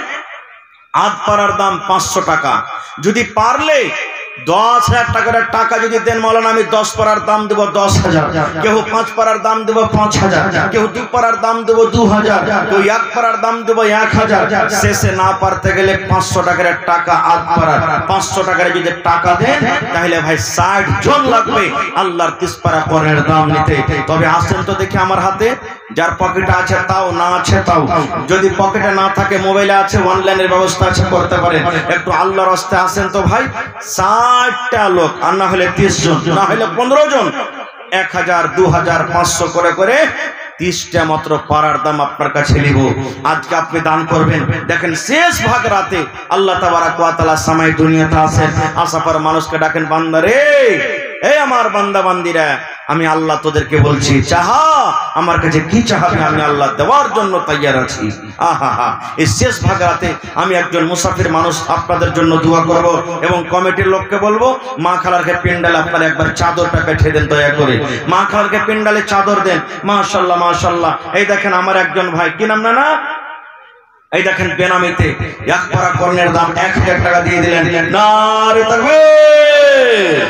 8 পারার দাম 500 টাকা। যদি পারলে 10,000 টাকার টাকা যদি দেন মাওলানা, আমি 10 পারার দাম দেব 10,000, কেউ 5 পারার দাম দেব 5,000, কেউ 2 পারার দাম দেব 2,000, কেউ 1 পারার দাম দেব 1,000। শেষে না পারতে গেলে 500 টাকার টাকা 8 পারার 500 টাকার যদি টাকা দেন, তাহলে ভাই 60 জন লাগবে আল্লাহর 30 পারা কোরআনের দাম নিতে। তবে আসেন তো দেখি আমার হাতে, যার পকেটে আছে তাও, না আছে তাও। যদি পকেটে না থাকে, মোবাইলে আছে, অনলাইনের ব্যবস্থা আছে, করতে পারেন। একটু আল্লাহর রাস্তায় আসেন তো ভাই। 60টা লোক, আর না হলে 30 জন, না হলে 15 জন, 1000 2000 500 করে করে 30টা মাত্র পারার দাম আপনার কাছে নিব। আজকে আপনি দান করবেন। দেখেন শেষ ভাগ রাতে আল্লাহ তাবারক ওয়া তাআলা সামাই দুনিয়াতে আছেন, আসার পর মানুষকে ডাকেন, বান্দা রে, এই আমার বান্দা বান্দিরা, আমি আল্লাহ তোদেরকে বলছি, চাহা আমার কাছে কি চাহাবে, আমি আল্লাহ দেওয়ার জন্য তৈয়ার আছি। আহা, এই শেষ ভাগ রাতে আমি একজন মুসাফির মানুষ, আপনাদের জন্য দোয়া করব এবং কমিটির লোককে বলবো, মা খালারকে পেন্ডালে আপনারা একবার চাদরটা পেঠে দেন দয়া করে। মা খালারকে পেন্ডালে চাদর দেন। মাশাআল্লাহ মাশাআল্লাহ। এই দেখেন আমার একজন ভাই, কি নাম না, এই দেখেন বেনামিতে 1 পারা কোরআনের দাম 1000 টাকা দিয়ে দিলেন। নারে তাকবীর,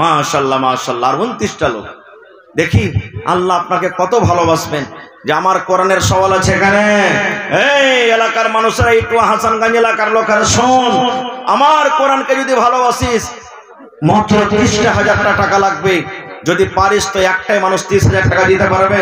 মাশাআল্লাহ মাশাআল্লাহ। আর 29টা লোক। দেখি আল্লাহ আপনাকে কত ভালোবাসবেন যে আমার কোরআনের সওয়াল আছে এখানে। এই এলাকার মানুষরা, একটু হাসানগঞ্জ এলাকার লোকেরা শোন, আমার কোরআনকে যদি ভালোবাসিস মাত্র 30,000 টাকা লাগবে। যদি পারিস তো একটাই মানুষ 30,000 টাকা দিতে পারবে।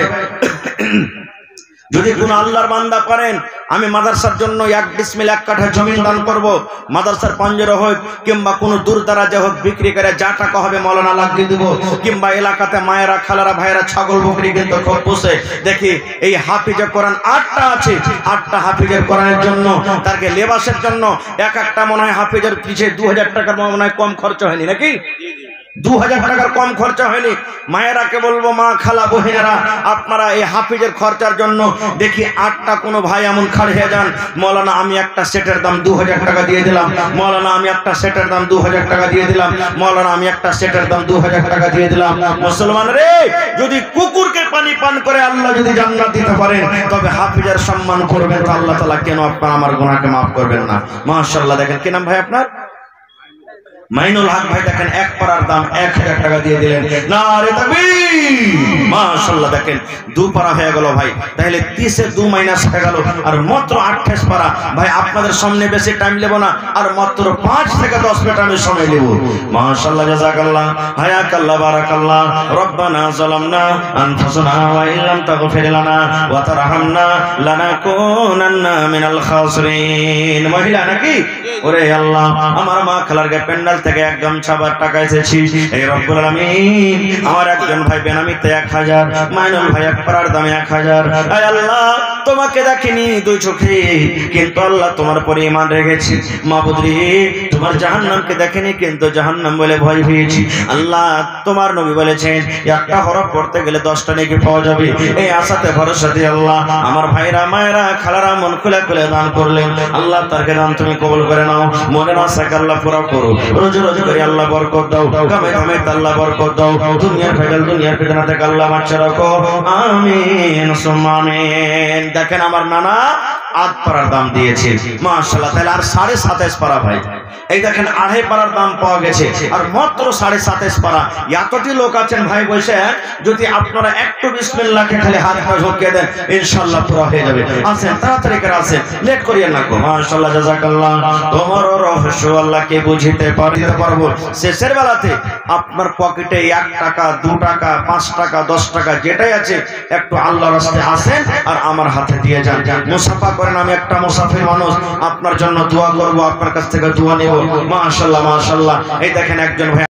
যদি কোন আল্লাহর বান্দা পারেন, আমি মাদ্রাসার জন্য 1 বিসমিল 1 কাঠা জমিন দান করব। মাদ্রাসার পাঞ্জরে হোক কিংবা কোনো দূর দারাজে হোক বিক্রি করে যা টাকা হবে মাওলানা লাগিয়ে দেব। কিংবা এলাকাতে মায়েরা খালারা ভাইরা ছাগল বকরি কিন্তু খুব পোষে। দেখি এই হাফিজে কোরআন 8টা আছে, 8টা হাফিজের কোরআনের জন্য, তাকে লেবাসের জন্য এক একটা মনে হয় হাফিজের পিছে 2000 টাকার মনে হয় কম খরচ হয়নি নাকি? 2000 টাকার কম খরচা হয়নি। মায়েরাকে বলবো, মা খালা বহিনেরা, আপনারা এই হাফিজের খরচার জন্য দেখি 8টা কোনো ভাই এমন খাড় হয়ে যান, মৌলানা আমি একটা সেটের দাম 2000 টাকা দিয়ে দিলাম, মৌলানা আমি একটা সেটের দাম 2000 টাকা দিয়ে দিলাম, মৌলানা আমি একটা সেটের দাম 2000 টাকা দিয়ে দিলাম। মুসলমান রে, যদি কুকুরকে পানি পান করে আল্লাহ যদি জান্নাত দিতে পারেন, তবে হাফিজের সম্মান করবেন তো আল্লাহ তাআলা কেন আপনার আমার গুনাহকে মাফ করবেন না? মাশাআল্লাহ। দেখেন কি নাম ভাই আপনার? মাইনুল হক ভাই। দেখেন এক পারার দাম 1000 টাকা দিয়ে দিলেন। নারে তাকবীর, মাশাআল্লাহ। দেখেন 2 পারা হয়ে গেল ভাই, তাহলে 30 এ 2 মাইনাস হয়ে গেল, আর মাত্র 28 পারা। ভাই আপনাদের সামনে বেশি টাইম নেব না, আর মাত্র 5 থেকে 10 মিনিট আমি সময় নেব। মাশাআল্লাহ, জাযাকাল্লাহ, হায়াকাল্লাহ, বারাকাল্লাহ। রব্বানা যালামনা আনফুসানা ওয়া ইল্লাম তাগফির লানা ওয়া তারহামনা লানাকুনান্না মিনাল খাসিরিন। মহিলা নাকি? ওরে আল্লাহ, আমার মা খালার গে প্যান্ডেল থেকে এক গামছা বার টাকা এসেছি। এই রব্বুল আলামিন, আমার একজন ভাই বেনামিতে 1000, মাইনুল ভাই এক পারার দামে 1000। আয় আল্লাহ, তোমাকে দেখিনি 2 চোখে, কিন্তু আল্লাহ তোমার পরে ঈমান রেখেছি। মাবুদ রে, তোমার জাহান্নামকে দেখিনি, কিন্তু জাহান্নাম বলে ভয় পেয়েছি। আল্লাহ, তোমার নবী বলেছেন একটা হরফ পড়তে গেলে 10টা নেকি পাওয়া যাবে। এই আশাতে ভরসা দিয়ে আল্লাহ আমার ভাইরা মায়েরা খালারা মন খুলে খুলে দান করলেন। আল্লাহ তারকে দান তুমি কবুল করে নাও। মনের আশাকে আল্লাহ পুরো করো। রোজ রোজ করে আল্লাহ বরকত দাও, কামে কামে আল্লাহ বরকত দাও। দুনিয়ার ফেডাল দুনিয়ার ফিতনা থেকে আল্লাহ বাঁচিয়ে রাখো। আমিন সুম্মা আমিন। দেখেন আমার নানা 8 পারার দাম দিয়েছে। মাশাআল্লাহ, তাহলে আর 27.5 পারা ভাই। এই দেখেন 2.5 পারার দাম পাওয়া গেছে, আর মাত্র 27.5 পারা। এতটি লোক আছেন ভাই বসে, যদি আপনারা একটু বিসমিল্লাহ কে খালি হাত ঝুঁকিয়ে দেন, ইনশাআল্লাহ পুরো হয়ে যাবে। আসেন তাড়াতাড়ি করে আসেন, লেট করিয়েন না। মাশাআল্লাহ, জাযাকাল্লাহ। তোমার রহস্য আল্লাহকে বুঝিতে পারবো। শেষের বেলাতে আপনার পকেটে 1 টাকা 2 টাকা 5 টাকা 10 টাকা যেটাই আছে, একটু আল্লাহর রাস্তায় আসেন আর আমার হাতে দিয়ে যান। মুসাফা করেন। আমি একটা মুসাফির মানুষ, আপনার জন্য দোয়া করব, আপনার কাছ থেকে দোয়া নেব। মাশাআল্লাহ, মাশাআল্লাহ। এই দেখেন একজন ভাই